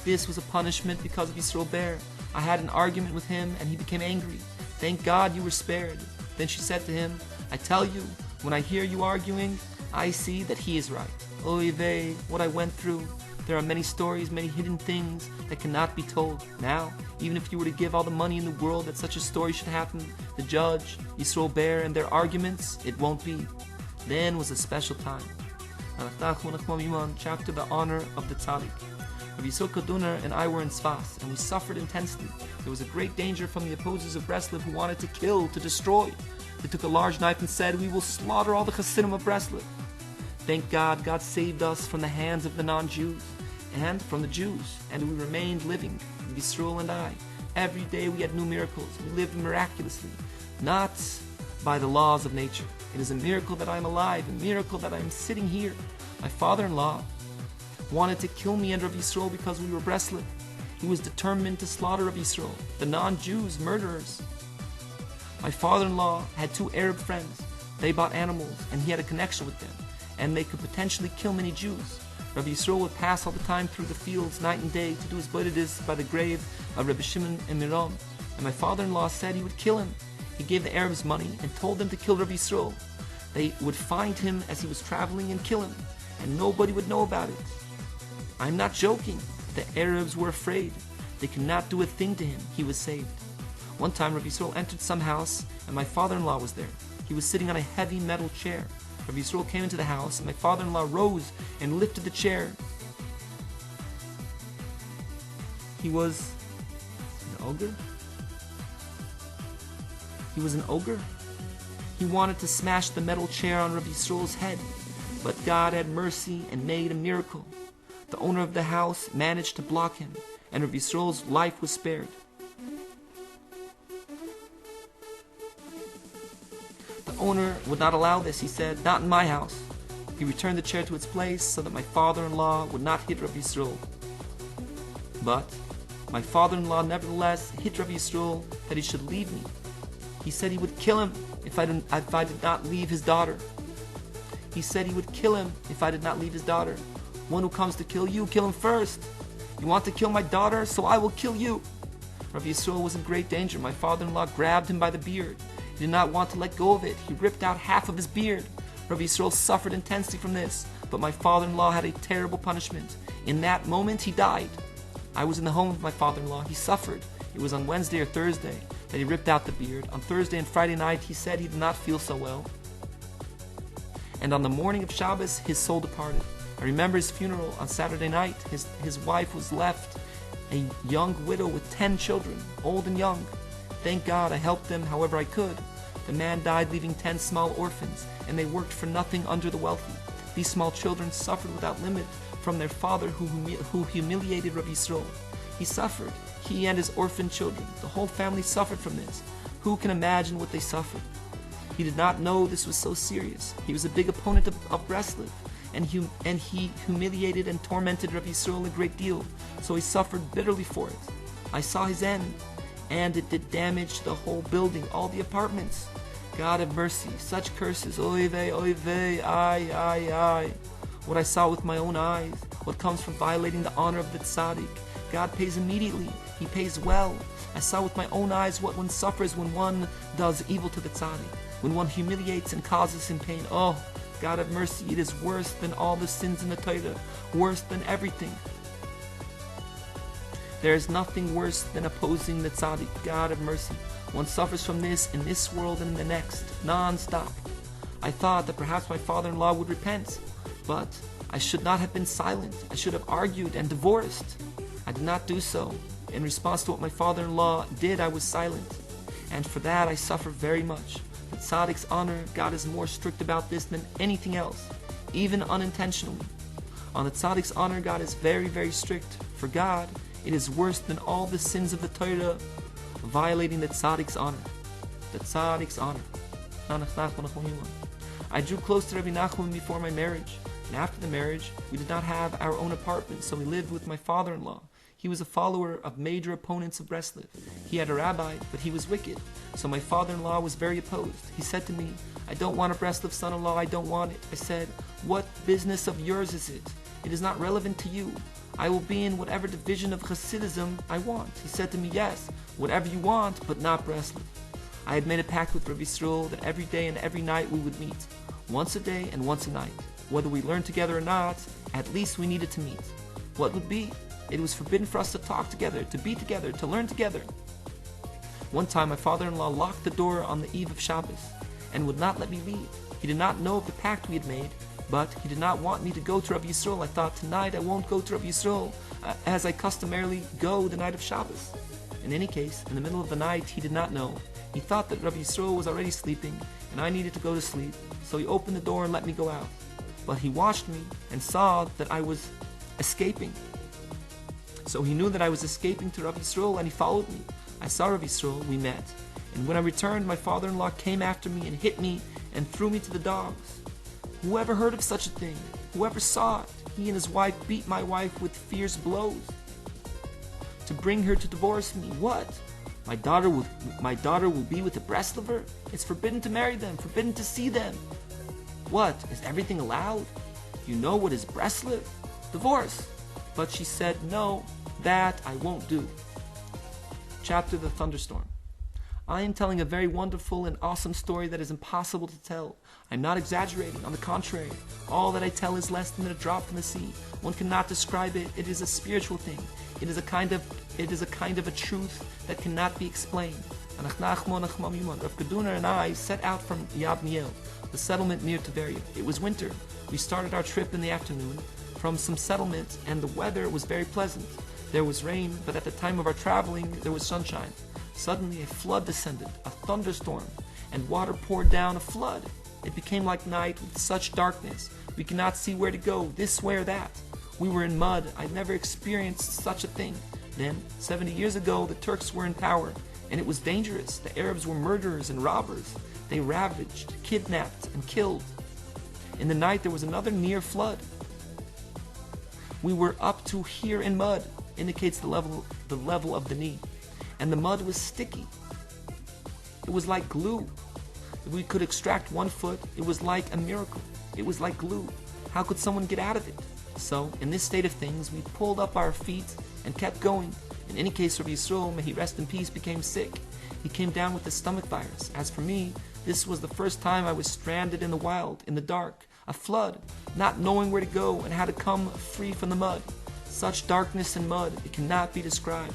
this was a punishment because of Yisroel Ber. I had an argument with him and he became angry. Thank God you were spared." Then she said to him, "I tell you, when I hear you arguing, I see that he is right. Oy vey, what I went through. There are many stories, many hidden things that cannot be told. Now, even if you were to give all the money in the world that such a story should happen, the judge, Yisroel Ber, and their arguments, it won't be." Then was a special time. Chapter The Honor of the Tzaddik. Rabbi Yisroel Kaduner and I were in Sfas, and we suffered intensely. There was a great danger from the opposers of Breslov who wanted to kill, to destroy. They took a large knife and said, "We will slaughter all the Hasidim of Breslov." Thank God, God saved us from the hands of the non-Jews and from the Jews, and we remained living, Yisroel and I. Every day we had new miracles. We lived miraculously, not by the laws of nature. It is a miracle that I am alive, a miracle that I am sitting here. My father-in-law wanted to kill me and Rav Yisroel because we were Breslov. He was determined to slaughter Rav Yisroel, the non-Jews, murderers. My father-in-law had 2 Arab friends. They bought animals, and he had a connection with them, and they could potentially kill many Jews. Rav Yisroel would pass all the time through the fields, night and day, to do his bodedis by the grave of Rabbi Shimon and Miron, and my father-in-law said he would kill him. He gave the Arabs money and told them to kill Rav Yisroel. They would find him as he was traveling and kill him, and nobody would know about it. I'm not joking. The Arabs were afraid. They could not do a thing to him. He was saved. One time, Rav Yisroel entered some house, and my father-in-law was there. He was sitting on a heavy metal chair. Rav Yisroel came into the house, and my father-in-law rose and lifted the chair. He was an ogre? He was an ogre? He wanted to smash the metal chair on Rav Yisroel's head, but God had mercy and made a miracle. The owner of the house managed to block him, and Rav Yisroel's life was spared. The owner would not allow this. He said, "Not in my house." He returned the chair to its place so that my father-in-law would not hit Rav Yisroel. But my father-in-law nevertheless hit Rav Yisroel that he should leave me. He said he would kill him if I did not leave his daughter. He said he would kill him if I did not leave his daughter. One who comes to kill you, kill him first. You want to kill my daughter, so I will kill you. Rav Yisroel was in great danger. My father-in-law grabbed him by the beard. He did not want to let go of it. He ripped out half of his beard. Rav Yisroel suffered intensely from this, but my father-in-law had a terrible punishment. In that moment, he died. I was in the home of my father-in-law. He suffered. It was on Wednesday or Thursday that he ripped out the beard. On Thursday and Friday night, he said he did not feel so well. And on the morning of Shabbos, his soul departed. I remember his funeral on Saturday night. His wife was left a young widow with 10 children, old and young. Thank God I helped them however I could. The man died leaving 10 small orphans, and they worked for nothing under the wealthy. These small children suffered without limit from their father who humiliated Rabbi Yisroel. He suffered. He and his orphan children. The whole family suffered from this. Who can imagine what they suffered? He did not know this was so serious. He was a big opponent of Breslov, and he humiliated and tormented Rabbi Yisroel a great deal, so he suffered bitterly for it. I saw his end, and it did damage to the whole building, all the apartments. God have mercy, such curses, oy vey, ay. What I saw with my own eyes, what comes from violating the honor of the tzaddik. God pays immediately, He pays well. I saw with my own eyes what one suffers when one does evil to the tzaddik, when one humiliates and causes him pain. Oh, God have mercy, it is worse than all the sins in the Torah, worse than everything. There is nothing worse than opposing the tzaddik. God have mercy. One suffers from this in this world and in the next, non-stop. I thought that perhaps my father-in-law would repent, but I should not have been silent. I should have argued and divorced. I did not do so. In response to what my father-in-law did, I was silent. And for that I suffer very much. The tzaddik's honor, God is more strict about this than anything else, even unintentionally. On the tzaddik's honor, God is very, very strict. For God, it is worse than all the sins of the Torah, violating the tzaddik's honor. The tzaddik's honor. I drew close to Rabbi Nachman before my marriage, and after the marriage, we did not have our own apartment, so we lived with my father-in-law. He was a follower of major opponents of Breslov. He had a rabbi, but he was wicked, so my father-in-law was very opposed. He said to me, I don't want a Breslov son-in-law, I don't want it. I said, what business of yours is it? It is not relevant to you. I will be in whatever division of Hasidism I want. He said to me, yes, whatever you want, but not Breslov. I had made a pact with Rabbi Yisroel that every day and every night we would meet, once a day and once a night. Whether we learned together or not, at least we needed to meet. What would be? It was forbidden for us to talk together, to be together, to learn together. One time my father-in-law locked the door on the eve of Shabbos and would not let me leave. He did not know of the pact we had made, but he did not want me to go to Rabbi Yisroel. I thought, tonight I won't go to Rabbi Yisroel as I customarily go the night of Shabbos. In any case, in the middle of the night, he did not know. He thought that Rabbi Yisroel was already sleeping and I needed to go to sleep, so he opened the door and let me go out. But he watched me and saw that I was escaping. So he knew that I was escaping to Rabbi Yisroel and he followed me. I saw Rabbi Yisroel, we met. And when I returned, my father-in-law came after me and hit me and threw me to the dogs. Whoever heard of such a thing? Whoever saw it? He and his wife beat my wife with fierce blows to bring her to divorce me. What? My daughter will be with a Breslover? It's forbidden to marry them, forbidden to see them. What? Is everything allowed? You know what is Breslov? Divorce. But she said, no, that I won't do. Chapter The Thunderstorm. I am telling a very wonderful and awesome story that is impossible to tell. I'm not exaggerating. On the contrary, all that I tell is less than a drop in the sea. One cannot describe it. It is a spiritual thing. It is a kind of a truth that cannot be explained. Rav Kaduna and I set out from Yabniel, the settlement near Tveria. It was winter. We started our trip in the afternoon from some settlements, and the weather was very pleasant. There was rain, but at the time of our traveling, there was sunshine. Suddenly a flood descended, a thunderstorm, and water poured down a flood. It became like night with such darkness. We could not see where to go, this way or that. We were in mud. I'd never experienced such a thing. Then, 70 years ago, the Turks were in power, and it was dangerous. The Arabs were murderers and robbers. They ravaged, kidnapped, and killed. In the night, there was another near flood. We were up to here in mud, indicates the level of the knee. And the mud was sticky. It was like glue. If we could extract one foot, it was like a miracle. It was like glue. How could someone get out of it? So, in this state of things, we pulled up our feet and kept going. In any case, Rabbi Yisroel, may he rest in peace, became sick. He came down with the stomach virus. As for me, this was the first time I was stranded in the wild, in the dark, a flood, not knowing where to go and how to come free from the mud. Such darkness and mud, it cannot be described.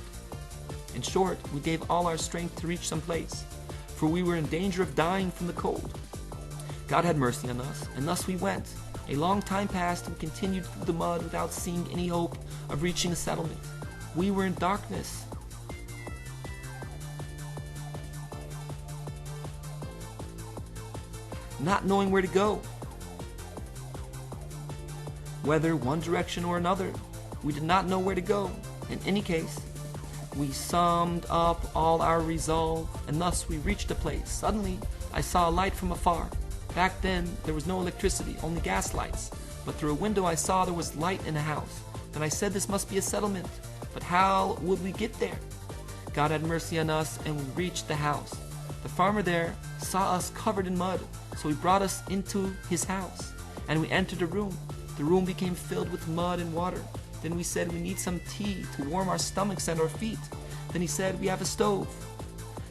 In short, we gave all our strength to reach some place, for we were in danger of dying from the cold. God had mercy on us, and thus we went. A long time passed, and we continued through the mud without seeing any hope of reaching a settlement. We were in darkness. Not knowing where to go. whether one direction or another. We did not know where to go. In any case, we summed up all our resolve, and thus we reached a place. Suddenly, I saw a light from afar. Back then, there was no electricity, only gas lights. But through a window I saw there was light in a house. Then I said this must be a settlement. But how would we get there? God had mercy on us, and we reached the house. The farmer there saw us covered in mud, so he brought us into his house. And we entered a room. The room became filled with mud and water. Then we said we need some tea to warm our stomachs and our feet. Then he said we have a stove.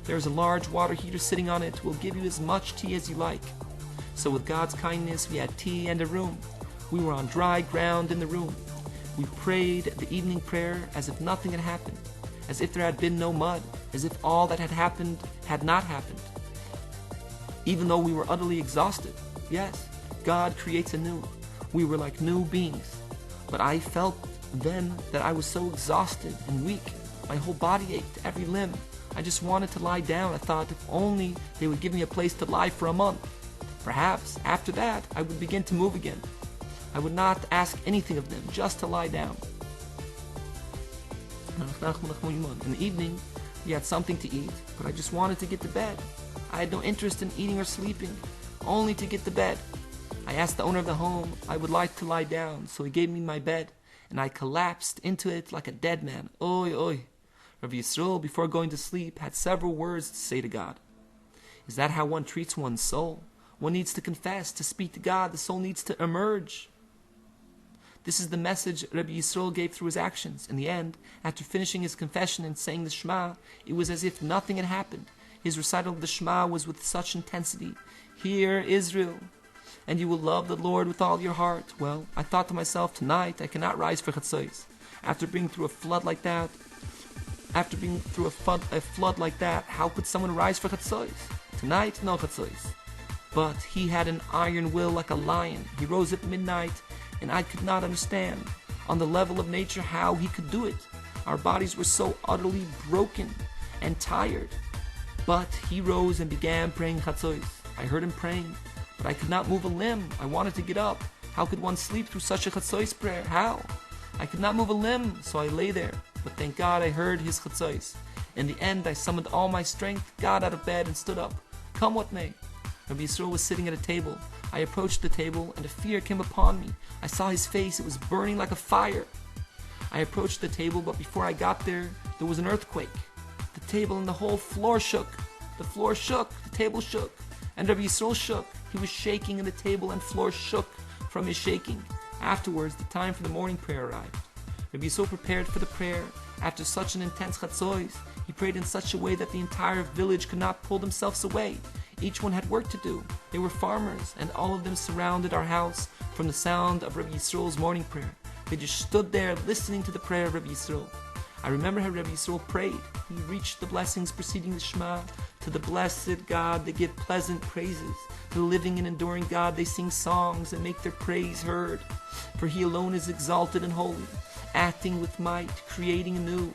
There is a large water heater sitting on it. We'll give you as much tea as you like. So with God's kindness, we had tea and a room. We were on dry ground in the room. We prayed the evening prayer as if nothing had happened, as if there had been no mud, as if all that had happened had not happened. Even though we were utterly exhausted, yes, God creates anew. We were like new beings. But I felt then that I was so exhausted and weak. My whole body ached, every limb. I just wanted to lie down. I thought if only they would give me a place to lie for a month. Perhaps after that I would begin to move again. I would not ask anything of them, just to lie down. In the evening, we had something to eat, but I just wanted to get to bed. I had no interest in eating or sleeping, only to get to bed. I asked the owner of the home I would like to lie down, so he gave me my bed, and I collapsed into it like a dead man. Oy, oy. Rabbi Yisroel, before going to sleep, had several words to say to God. Is that how one treats one's soul? One needs to confess, to speak to God. The soul needs to emerge. This is the message Rabbi Yisroel gave through his actions. In the end, after finishing his confession and saying the Shema, it was as if nothing had happened. His recital of the Shema was with such intensity. Hear, Israel, and you will love the Lord with all your heart. Well, I thought to myself, tonight I cannot rise for chatzos. After being through a flood like that, how could someone rise for chatzos? Tonight, no chatzos. But he had an iron will like a lion. He rose at midnight, and I could not understand, on the level of nature, how he could do it. Our bodies were so utterly broken and tired. But he rose and began praying chatzos. I heard him praying, but I could not move a limb. I wanted to get up. How could one sleep through such a chatzos prayer? How? I could not move a limb, so I lay there. But thank God I heard his chatzos. In the end, I summoned all my strength, got out of bed, and stood up. Come what may. Rabbi Yisroel was sitting at a table. I approached the table, and a fear came upon me. I saw his face. It was burning like a fire. I approached the table, but before I got there was an earthquake. The table and the whole floor shook. The floor shook, the table shook, and Rabbi Yisroel shook. He was shaking, and the table and floor shook from his shaking. Afterwards, the time for the morning prayer arrived. Rabbi Yisroel prepared for the prayer. After such an intense chatzos, he prayed in such a way that the entire village could not pull themselves away. Each one had work to do. They were farmers, and all of them surrounded our house from the sound of Rabbi Yisroel's morning prayer. They just stood there listening to the prayer of Rabbi Yisroel. I remember how Rabbi Yisroel prayed. He reached the blessings preceding the Shema. To the blessed God they give pleasant praises. To the living and enduring God they sing songs and make their praise heard. For he alone is exalted and holy, acting with might, creating anew.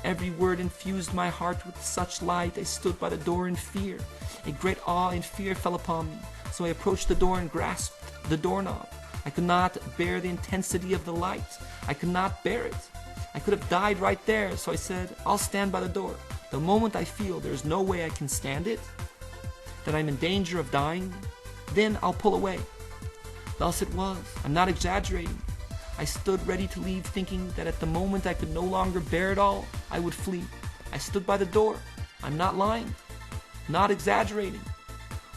Every word infused my heart with such light. I stood by the door in fear. A great awe and fear fell upon me. So I approached the door and grasped the doorknob. I could not bear the intensity of the light. I could not bear it. I could have died right there. So I said, I'll stand by the door. The moment I feel there's no way I can stand it, that I'm in danger of dying, then I'll pull away. Thus it was. I'm not exaggerating. I stood ready to leave, thinking that at the moment I could no longer bear it all, I would flee. I stood by the door. I'm not lying, not exaggerating.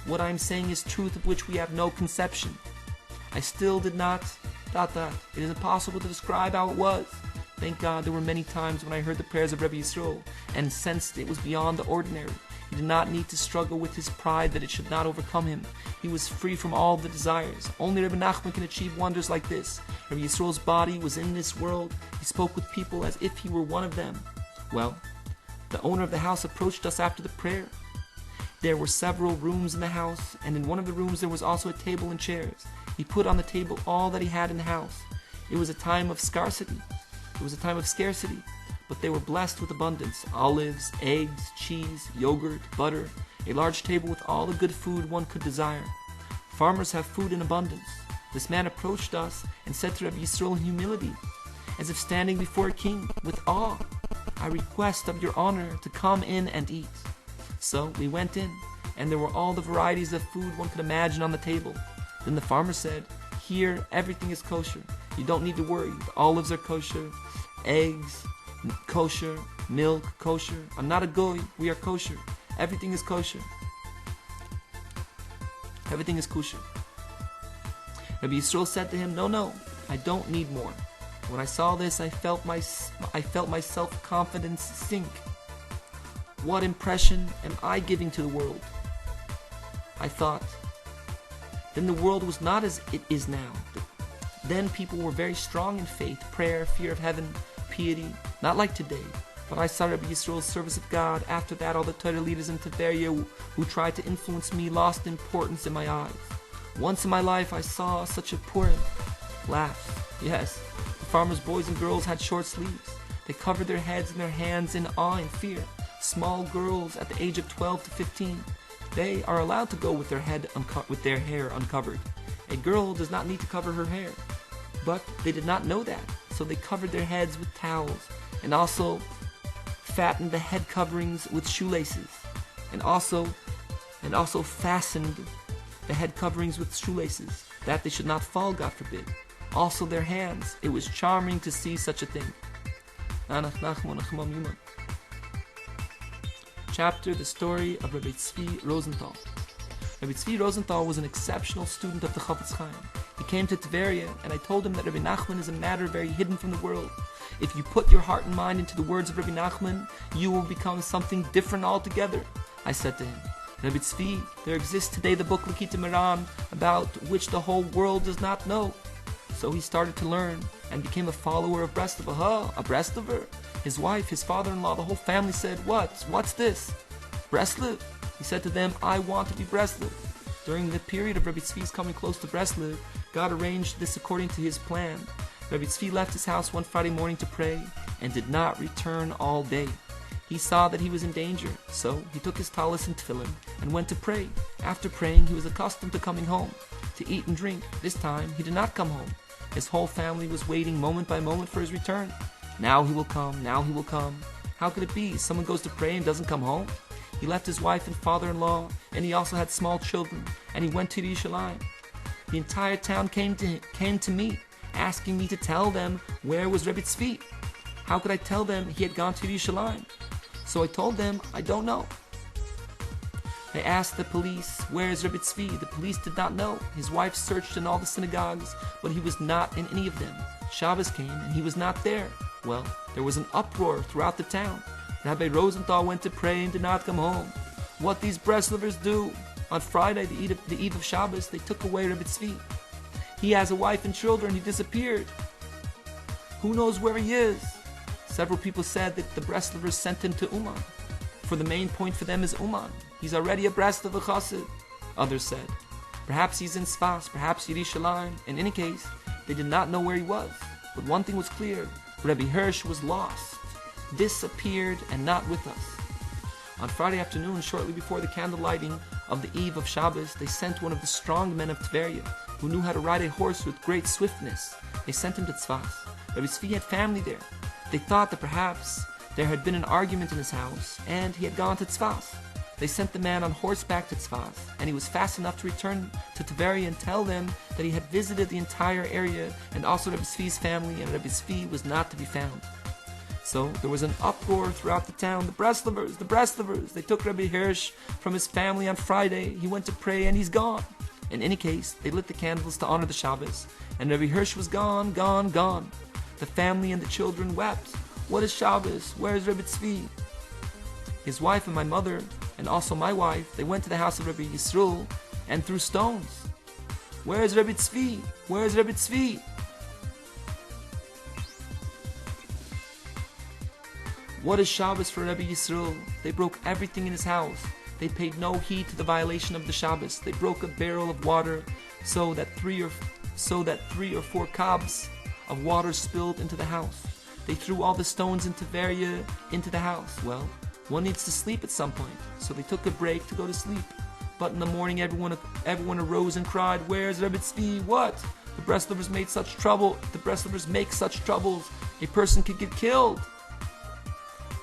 What I'm saying is truth of which we have no conception. I still did not... It is impossible to describe how it was. Thank God there were many times when I heard the prayers of Rabbi Yisroel and sensed it was beyond the ordinary. He did not need to struggle with his pride that it should not overcome him. He was free from all the desires. Only Rabbi Nachman can achieve wonders like this. Rabbi Yisroel's body was in this world. He spoke with people as if he were one of them. Well, the owner of the house approached us after the prayer. There were several rooms in the house, and in one of the rooms there was also a table and chairs. He put on the table all that he had in the house. It was a time of scarcity. But they were blessed with abundance: olives, eggs, cheese, yogurt, butter, a large table with all the good food one could desire. Farmers have food in abundance. This man approached us and said to Rabbi Yisroel in humility, as if standing before a king, with awe, I request of your honor to come in and eat. So we went in, and there were all the varieties of food one could imagine on the table. Then the farmer said, here everything is kosher. You don't need to worry. The olives are kosher, eggs, kosher, milk, kosher. I'm not a goy, we are kosher. Everything is kosher. Everything is kosher. Rabbi Yisroel said to him, no, I don't need more. When I saw this, I felt my self-confidence sink. What impression am I giving to the world? I thought. Then the world was not as it is now. Then people were very strong in faith, prayer, fear of heaven, piety, not like today. But I saw Rabbi Yisroel's service of God. After that, all the Torah leaders in Tiberia who tried to influence me lost importance in my eyes. Once in my life, I saw such a Purim. Laugh. Yes, the farmers' boys and girls had short sleeves. They covered their heads and their hands in awe and fear. Small girls at the age of 12 to 15, they are allowed to go with their hair uncovered. A girl does not need to cover her hair. But they did not know that, so they covered their heads with towels, and also fattened the head coverings with shoelaces, and also fastened the head coverings with shoelaces, that they should not fall, God forbid. Also their hands. It was charming to see such a thing. Chapter, the story of Rabbi Tzvi Rosenthal. Rabbi Tzvi Rosenthal was an exceptional student of the Chafetz Chaim. He came to Tveria, and I told him that Rabbi Nachman is a matter very hidden from the world. If you put your heart and mind into the words of Rabbi Nachman, you will become something different altogether. I said to him, Rabbi Tzvi, there exists today the book L'kita Moran, about which the whole world does not know. So he started to learn and became a follower of Breslov. Aha, a Breslover. His wife, his father-in-law, the whole family said, What's this? Breslov. He said to them, I want to be Breslov. During the period of Rabbi Tzvi's coming close to Breslov, God arranged this according to his plan. Rabbi Tzvi left his house one Friday morning to pray and did not return all day. He saw that he was in danger, so he took his talis and tefillin and went to pray. After praying, he was accustomed to coming home, to eat and drink. This time, he did not come home. His whole family was waiting moment by moment for his return. Now he will come, now he will come. How could it be? Someone goes to pray and doesn't come home? He left his wife and father-in-law, and he also had small children, and he went to Yerushalayim. The entire town came to me, asking me to tell them where was Rabbi Tzvi. How could I tell them he had gone to Yerushalayim? So I told them, I don't know. They asked the police, where is Rabbi Tzvi? The police did not know. His wife searched in all the synagogues, but he was not in any of them. Shabbos came, and he was not there. Well, there was an uproar throughout the town. Rabbi Rosenthal went to pray and did not come home. What these Breslovers do? On Friday, the eve of Shabbos, they took away Rabbi Tzvi. He has a wife and children. He disappeared. Who knows where he is? Several people said that the Breslovers sent him to Uman, for the main point for them is Uman. He's already a Breslover chassid. Others said, perhaps he's in Sfas, perhaps Yerushalayim. In any case, they did not know where he was. But one thing was clear, Rebbe Hirsch was lost, disappeared, and not with us. On Friday afternoon, shortly before the candle lighting of the eve of Shabbos, they sent one of the strong men of Tveria, who knew how to ride a horse with great swiftness. They sent him to Tzfas. Rabbi Tzvi had family there. They thought that perhaps there had been an argument in his house, and he had gone to Tzfas. They sent the man on horseback to Tzfas, and he was fast enough to return to Tveria and tell them that he had visited the entire area, and also Rabbi Tzvi's family, and Rabbi Tzvi was not to be found. So there was an uproar throughout the town. The Breslovers. They took Rabbi Hirsch from his family on Friday. He went to pray, and he's gone. In any case, they lit the candles to honor the Shabbos, and Rabbi Hirsch was gone. The family and the children wept. What is Shabbos? Where is Rabbi Tzvi? His wife and my mother, and also my wife, they went to the house of Rabbi Yisroel and threw stones. Where is Rabbi Tzvi? Where is Rabbi Tzvi? What is Shabbos for Rabbi Yisroel? They broke everything in his house. They paid no heed to the violation of the Shabbos. They broke a barrel of water so that three or four cobs of water spilled into the house. They threw all the stones into the house. Well, one needs to sleep at some point, so they took a break to go to sleep. But in the morning, everyone arose and cried, "Where's Rebbe Tzvi? What? The Breslovers made such trouble. The Breslovers make such troubles. A person could get killed.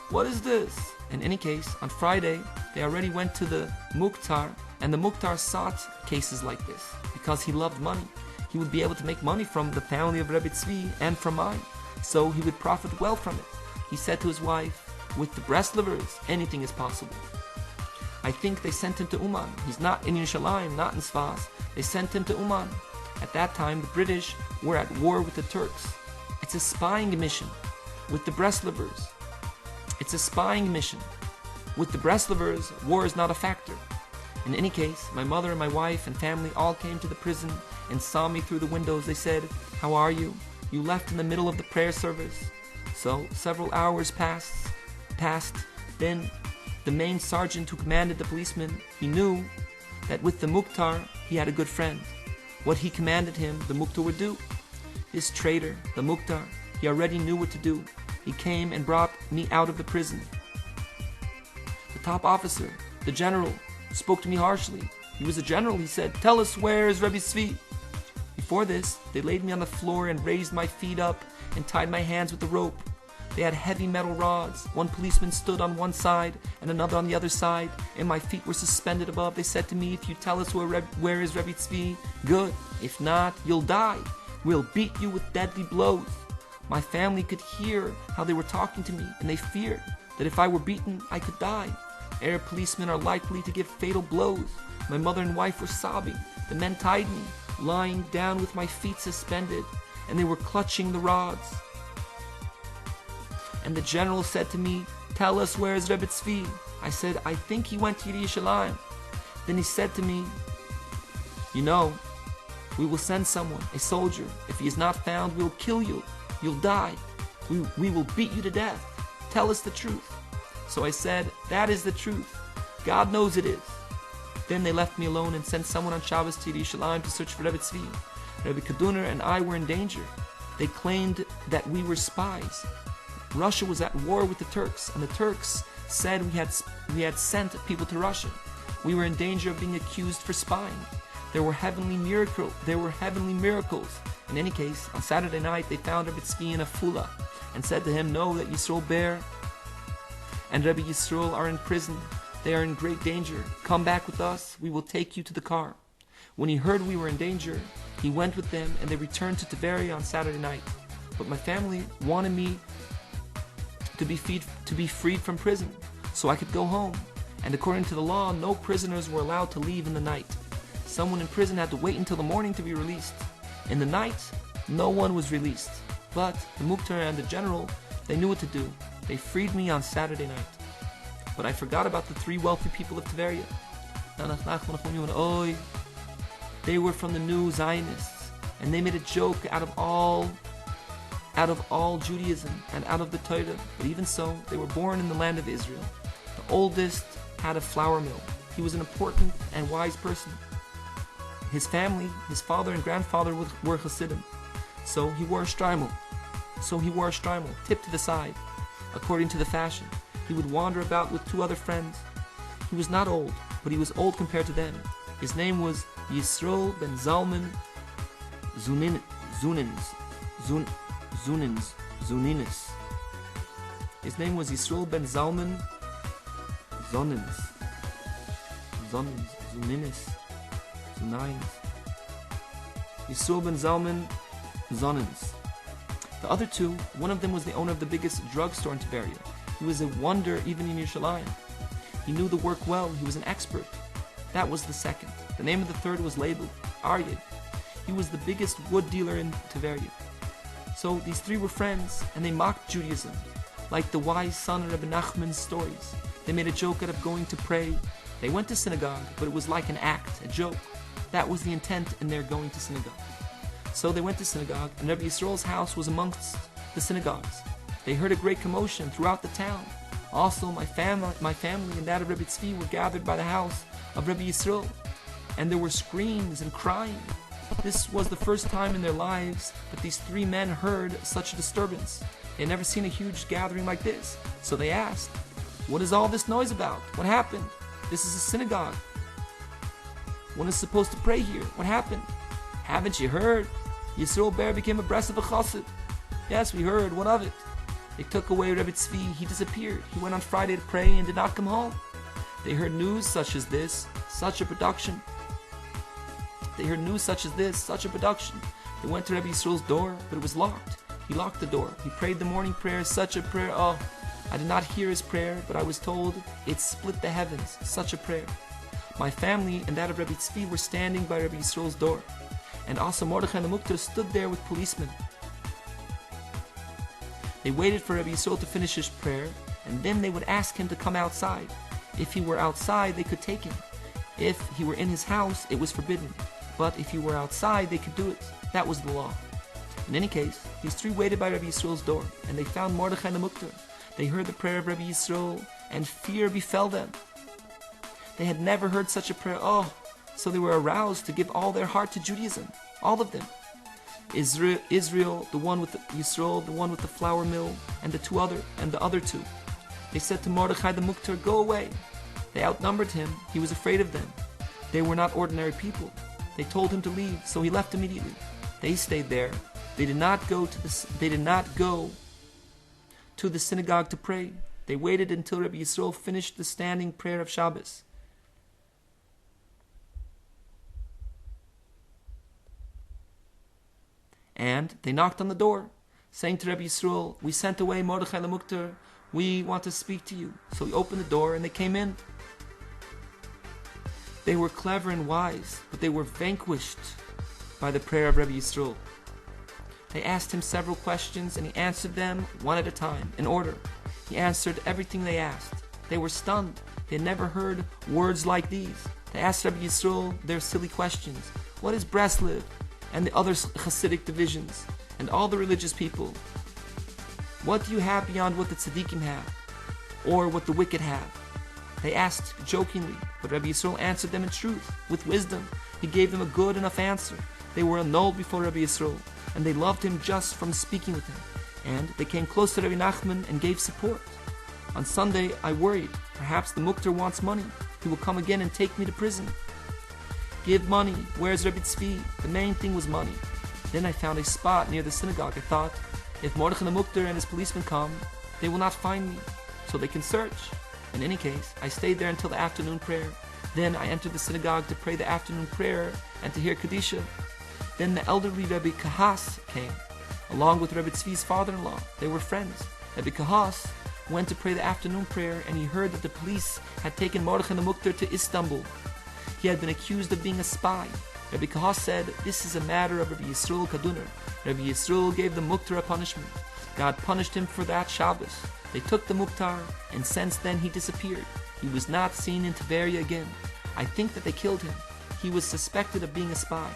What is this?" In any case, on Friday, they already went to the Mukhtar, and the Mukhtar sought cases like this because he loved money. He would be able to make money from the family of Rebbe Tzvi and from mine, so he would profit well from it. He said to his wife, "With the Breslovers, anything is possible." I think they sent him to Uman. He's not in Yerushalayim, not in Sfas. They sent him to Uman. At that time, the British were at war with the Turks. It's a spying mission with the Breslovers. It's a spying mission. With the Breslovers, war is not a factor. In any case, my mother and my wife and family all came to the prison and saw me through the windows. They said, "How are you? You left in the middle of the prayer service." So several hours passed. Then the main sergeant who commanded the policemen, he knew that with the Mukhtar, he had a good friend. What he commanded him, the Mukhtar would do. This traitor, the Mukhtar, he already knew what to do. He came and brought me out of the prison. The top officer, the general, spoke to me harshly. He was a general. He said, "Tell us, where is Rebbe Tzvi?" Before this, they laid me on the floor and raised my feet up and tied my hands with a rope. They had heavy metal rods. One policeman stood on one side and another on the other side, and my feet were suspended above. They said to me, "If you tell us where is Rebbe Tzvi, good. If not, you'll die. We'll beat you with deadly blows." My family could hear how they were talking to me, and they feared that if I were beaten, I could die. Arab policemen are likely to give fatal blows. My mother and wife were sobbing. The men tied me, lying down with my feet suspended, and they were clutching the rods. And the general said to me, "Tell us, where is Rebbe Tzvi?" I said, "I think he went to Yerushalayim." Then he said to me, "You know, we will send someone, a soldier. If he is not found, we'll kill you. You'll die. We will beat you to death. Tell us the truth." So I said, "That is the truth. God knows it is." Then they left me alone and sent someone on Shabbos to Yerushalayim to search for Rebbe Tzvi. Rebbe Kaduner and I were in danger. They claimed that we were spies. Russia was at war with the Turks, and the Turks said we had sent people to Russia. We were in danger of being accused for spying. There were heavenly miracles. In any case, on Saturday night they found Rebbe Tzvi in a Fula and said to him, "Know that Yisroel Bear and Rebbe Yisroel are in prison. They are in great danger. Come back with us. We will take you to the car." When he heard we were in danger, he went with them, and they returned to Tveria on Saturday night. But my family wanted me to be freed from prison, so I could go home. And according to the law, no prisoners were allowed to leave in the night. Someone in prison had to wait until the morning to be released. In the night, no one was released. But the Mukhtar and the general, they knew what to do. They freed me on Saturday night. But I forgot about the 3 wealthy people of Tveria. They were from the new Zionists, and they made a joke out of all Judaism and out of the Torah. But even so, they were born in the land of Israel. The oldest had a flour mill. He was an important and wise person. His family, his father and grandfather were Hasidim. So he wore a shtreimel, tipped to the side, according to the fashion. He would wander about with 2 other friends. He was not old, but he was old compared to them. His name was Yisroel ben Zalman Zuninis. His name was Yisroel ben Zalman Zuninis. Yisroel ben Zalman Zonins. The other 2, one of them was the owner of the biggest drugstore in Tveria. He was a wonder even in Yerushalayim. He knew the work well. He was an expert. That was the second. The name of the third was labeled Aryeh. He was the biggest wood dealer in Tveria. So these 3 were friends, and they mocked Judaism, like the wise son of Rabbi Nachman's stories. They made a joke out of going to pray. They went to synagogue, but it was like an act, a joke. That was the intent in their going to synagogue. So they went to synagogue, and Rabbi Yisroel's house was amongst the synagogues. They heard a great commotion throughout the town. Also, my family and that of Rebbe Tzvi were gathered by the house of Rebbe Yisroel, and there were screams and crying. This was the first time in their lives that these 3 men heard such a disturbance. They had never seen a huge gathering like this. So they asked, "What is all this noise about? What happened? This is a synagogue." One is supposed to pray here. What happened? Haven't you heard? Yisroel Ber became a breast of a chassid. Yes, we heard. What of it? They took away Rebbe Tzvi. He disappeared. He went on Friday to pray and did not come home. They heard news such as this, such a production. They heard news such as this, such a production. They went to Rebbe Yisroel's door, but it was locked. He locked the door. He prayed the morning prayer, such a prayer. Oh, I did not hear his prayer, but I was told it split the heavens, such a prayer. My family and that of Rebbe Tzvi were standing by Rebbe Yisroel's door, and also Mordechai the Mukter stood there with policemen. They waited for Rebbe Yisroel to finish his prayer, and then they would ask him to come outside. If he were outside, they could take him. If he were in his house, it was forbidden. But if he were outside, they could do it. That was the law. In any case, these three waited by Rebbe Yisroel's door, and they found Mordechai the Mukter. They heard the prayer of Rebbe Yisroel, and fear befell them. They had never heard such a prayer. Oh, so they were aroused to give all their heart to Judaism. All of them. Israel, the one with Yisroel, the one with the flour mill, and the other two. They said to Mordechai the Mukter, "Go away." They outnumbered him. He was afraid of them. They were not ordinary people. They told him to leave, so he left immediately. They stayed there. They did not go to the synagogue to pray. They waited until Rebbe Yisroel finished the standing prayer of Shabbos. And they knocked on the door, saying to Rebbe Yisroel, "We sent away Mordechai the Mukter. We want to speak to you." So he opened the door and they came in. They were clever and wise, but they were vanquished by the prayer of Rebbe Yisroel. They asked him several questions and he answered them one at a time, in order. He answered everything they asked. They were stunned. They had never heard words like these. They asked Rebbe Yisroel their silly questions. What is Breslev and the other Hasidic divisions and all the religious people? What do you have beyond what the tzaddikim have, or what the wicked have? They asked jokingly, but Rebbe Yisroel answered them in truth, with wisdom. He gave them a good enough answer. They were annulled before Rebbe Yisroel, and they loved him just from speaking with him. And they came close to Rebbe Nachman and gave support. On Sunday, I worried, perhaps the Mukter wants money. He will come again and take me to prison. Give money. Where's Rebbe Tzvi? The main thing was money. Then I found a spot near the synagogue. I thought, if Mordechai the Mukter and his policemen come, they will not find me, so they can search. In any case, I stayed there until the afternoon prayer. Then I entered the synagogue to pray the afternoon prayer and to hear Kadisha. Then the elderly Rebbe Kahas came, along with Rebbe Tzvi's father-in-law. They were friends. Rebbe Kahas went to pray the afternoon prayer, and he heard that the police had taken Mordechai the Mukter to Istanbul. He had been accused of being a spy. Rebbe Kahas said, "This is a matter of Rebbe Yisroel Kaduner." Rebbe Yisroel gave the Muktar a punishment. God punished him for that Shabbos. They took the Muktar, and since then he disappeared. He was not seen in Tveria again. I think that they killed him. He was suspected of being a spy.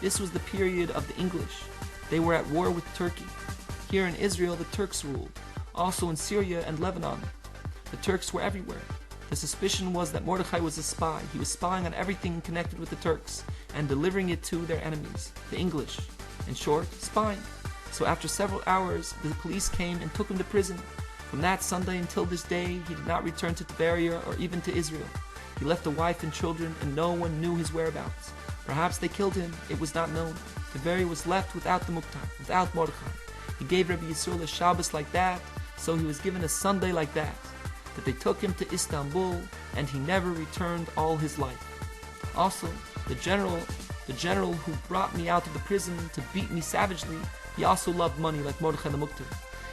This was the period of the English. They were at war with Turkey. Here in Israel, the Turks ruled. Also in Syria and Lebanon. The Turks were everywhere. The suspicion was that Mordechai was a spy. He was spying on everything connected with the Turks and delivering it to their enemies, the English. In short, spying. So after several hours, the police came and took him to prison. From that Sunday until this day, he did not return to Tveria or even to Israel. He left a wife and children, and no one knew his whereabouts. Perhaps they killed him. It was not known. Tveria was left without the Muktar, without Mordechai. He gave Rebbe Yisroel a Shabbos like that, so he was given a Sunday like that. That they took him to Istanbul, and he never returned all his life. Also, the general who brought me out of the prison to beat me savagely, he also loved money like Mordechai the Mukter.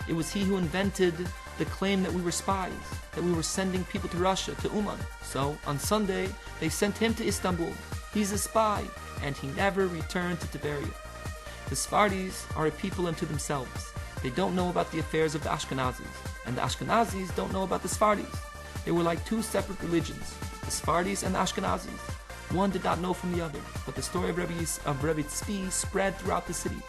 It was he who invented the claim that we were spies, that we were sending people to Russia, to Uman. So, on Sunday, they sent him to Istanbul. He's a spy, and he never returned to Tveria. The Sfardis are a people unto themselves. They don't know about the affairs of the Ashkenazis, and the Ashkenazis don't know about the Sfardis. They were like two separate religions, the Sfardis and the Ashkenazis. One did not know from the other, but the story of Rebbe Tzvi spread throughout the city.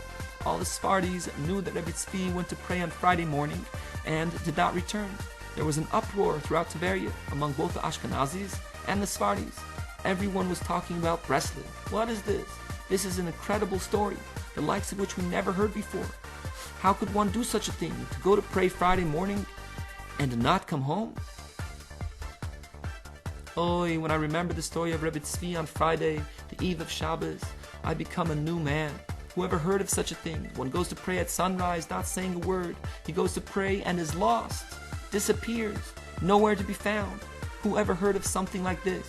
All the Sfardis knew that Rebbe Tzvi went to pray on Friday morning and did not return. There was an uproar throughout Tveria among both the Ashkenazis and the Sfardis. Everyone was talking about Breslev. What is this? This is an incredible story, the likes of which we never heard before. How could one do such a thing, to go to pray Friday morning? and not come home? Oy, when I remember the story of Rebbe Tzvi on Friday, the eve of Shabbos, I become a new man. Whoever heard of such a thing? One goes to pray at sunrise, not saying a word. He goes to pray and is lost, disappears, nowhere to be found. Whoever heard of something like this?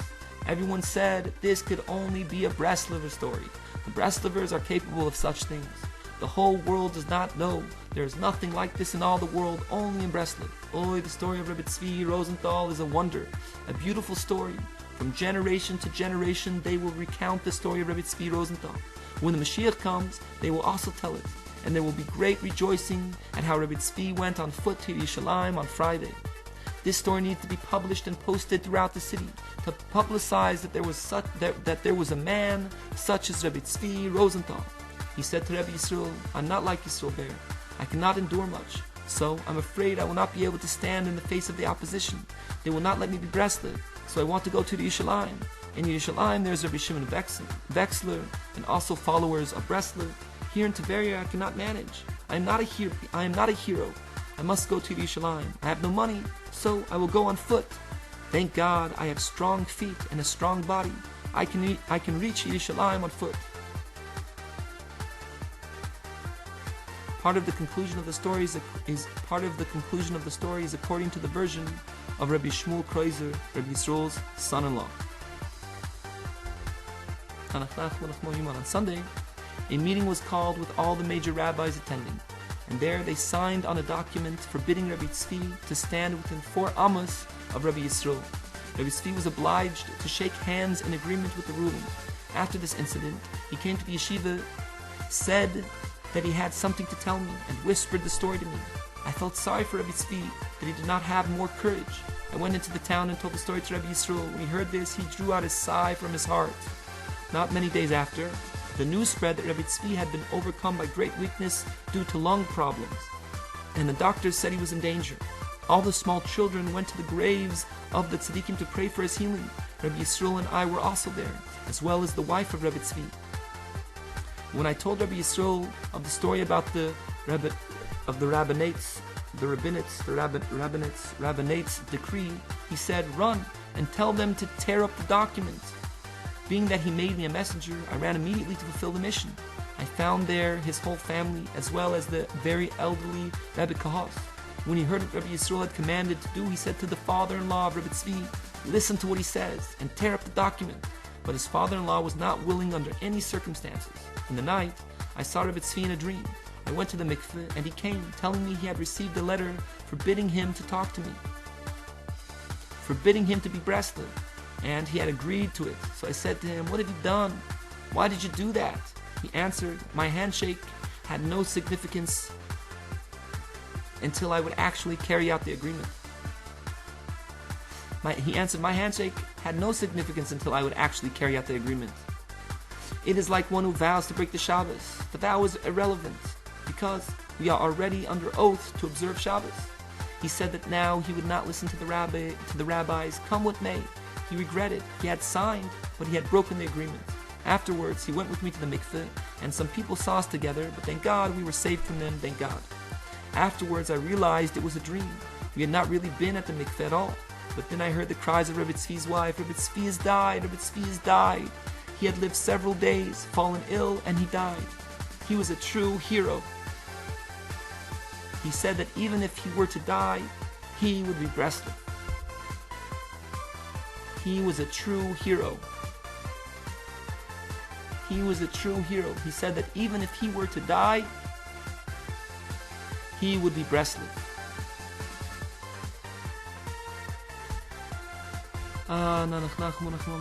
Everyone said this could only be a Breslover story. The Breslovers are capable of such things. The whole world does not know. There is nothing like this in all the world, only in Breslov. Oy, the story of Rebbe Tzvi Rosenthal is a wonder, a beautiful story. From generation to generation, they will recount the story of Rebbe Tzvi Rosenthal. When the Mashiach comes, they will also tell it, and there will be great rejoicing at how Rebbe Tzvi went on foot to Yerushalayim on Friday. This story needs to be published and posted throughout the city to publicize that there was a man such as Rebbe Tzvi Rosenthal. He said to Rebbe Yisroel, I'm not like Yisroel Bear. I cannot endure much, so I'm afraid I will not be able to stand in the face of the opposition. They will not let me be Breslov, so I want to go to the Yerushalayim. In Yerushalayim there's Rabbi Shimon Wexler, and also followers of Breslov. Here in Tveria I cannot manage. I am not a hero. I must go to Yerushalayim. I have no money, so I will go on foot. Thank God I have strong feet and a strong body. I can reach Yerushalayim on foot. Part of the conclusion of the story is according to the version of Rabbi Shmuel Kreuzer, Rabbi Yisroel's son-in-law. On Sunday, a meeting was called with all the major rabbis attending, and there they signed on a document forbidding Rabbi Tzvi to stand within 4 amos of Rabbi Yisroel. Rabbi Tzvi was obliged to shake hands in agreement with the ruling. After this incident, he came to the yeshiva, said that he had something to tell me, and whispered the story to me. I felt sorry for Rabbi Tzvi that he did not have more courage. I went into the town and told the story to Rabbi Yisroel. When he heard this, he drew out a sigh from his heart. Not many days after, the news spread that Rabbi Tzvi had been overcome by great weakness due to lung problems, and the doctors said he was in danger. All the small children went to the graves of the tzaddikim to pray for his healing. Rabbi Yisroel and I were also there, as well as the wife of Rabbi Tzvi. When I told Rabbi Yisroel of the story about the rabbinate's decree, he said, "Run and tell them to tear up the document." Being that he made me a messenger, I ran immediately to fulfill the mission. I found there his whole family, as well as the very elderly Rebbe Kahos. When he heard what Rabbi Yisroel had commanded to do, he said to the father-in-law of Rebbe Tzvi, "Listen to what he says and tear up the document." But his father-in-law was not willing under any circumstances. In the night, I saw Rebbe Tzvi in a dream. I went to the mikveh, and he came, telling me he had received a letter forbidding him to talk to me, forbidding him to be Breslov, and he had agreed to it. So I said to him, "What have you done? Why did you do that?" He answered, "My handshake had no significance until I would actually carry out the agreement." He answered, "My handshake had no significance until I would actually carry out the agreement." It is like one who vows to break the Shabbos. The vow is irrelevant because we are already under oath to observe Shabbos. He said that now he would not listen to the rabbis, come what may. He regretted. He had signed, but he had broken the agreement. Afterwards, he went with me to the mikveh, and some people saw us together, but thank God we were saved from them, thank God. Afterwards, I realized it was a dream. We had not really been at the mikveh at all. But then I heard the cries of Rebbe Tzvi's wife, "Rebbe Tzvi has died, Rebbe Tzvi has died." He had lived several days, fallen ill, and he died. He was a true hero. He said that even if he were to die, he would be Breslov. He was a true hero. He was a true hero. He said that even if he were to die, he would be Breslov. Na nach nach mo nach mo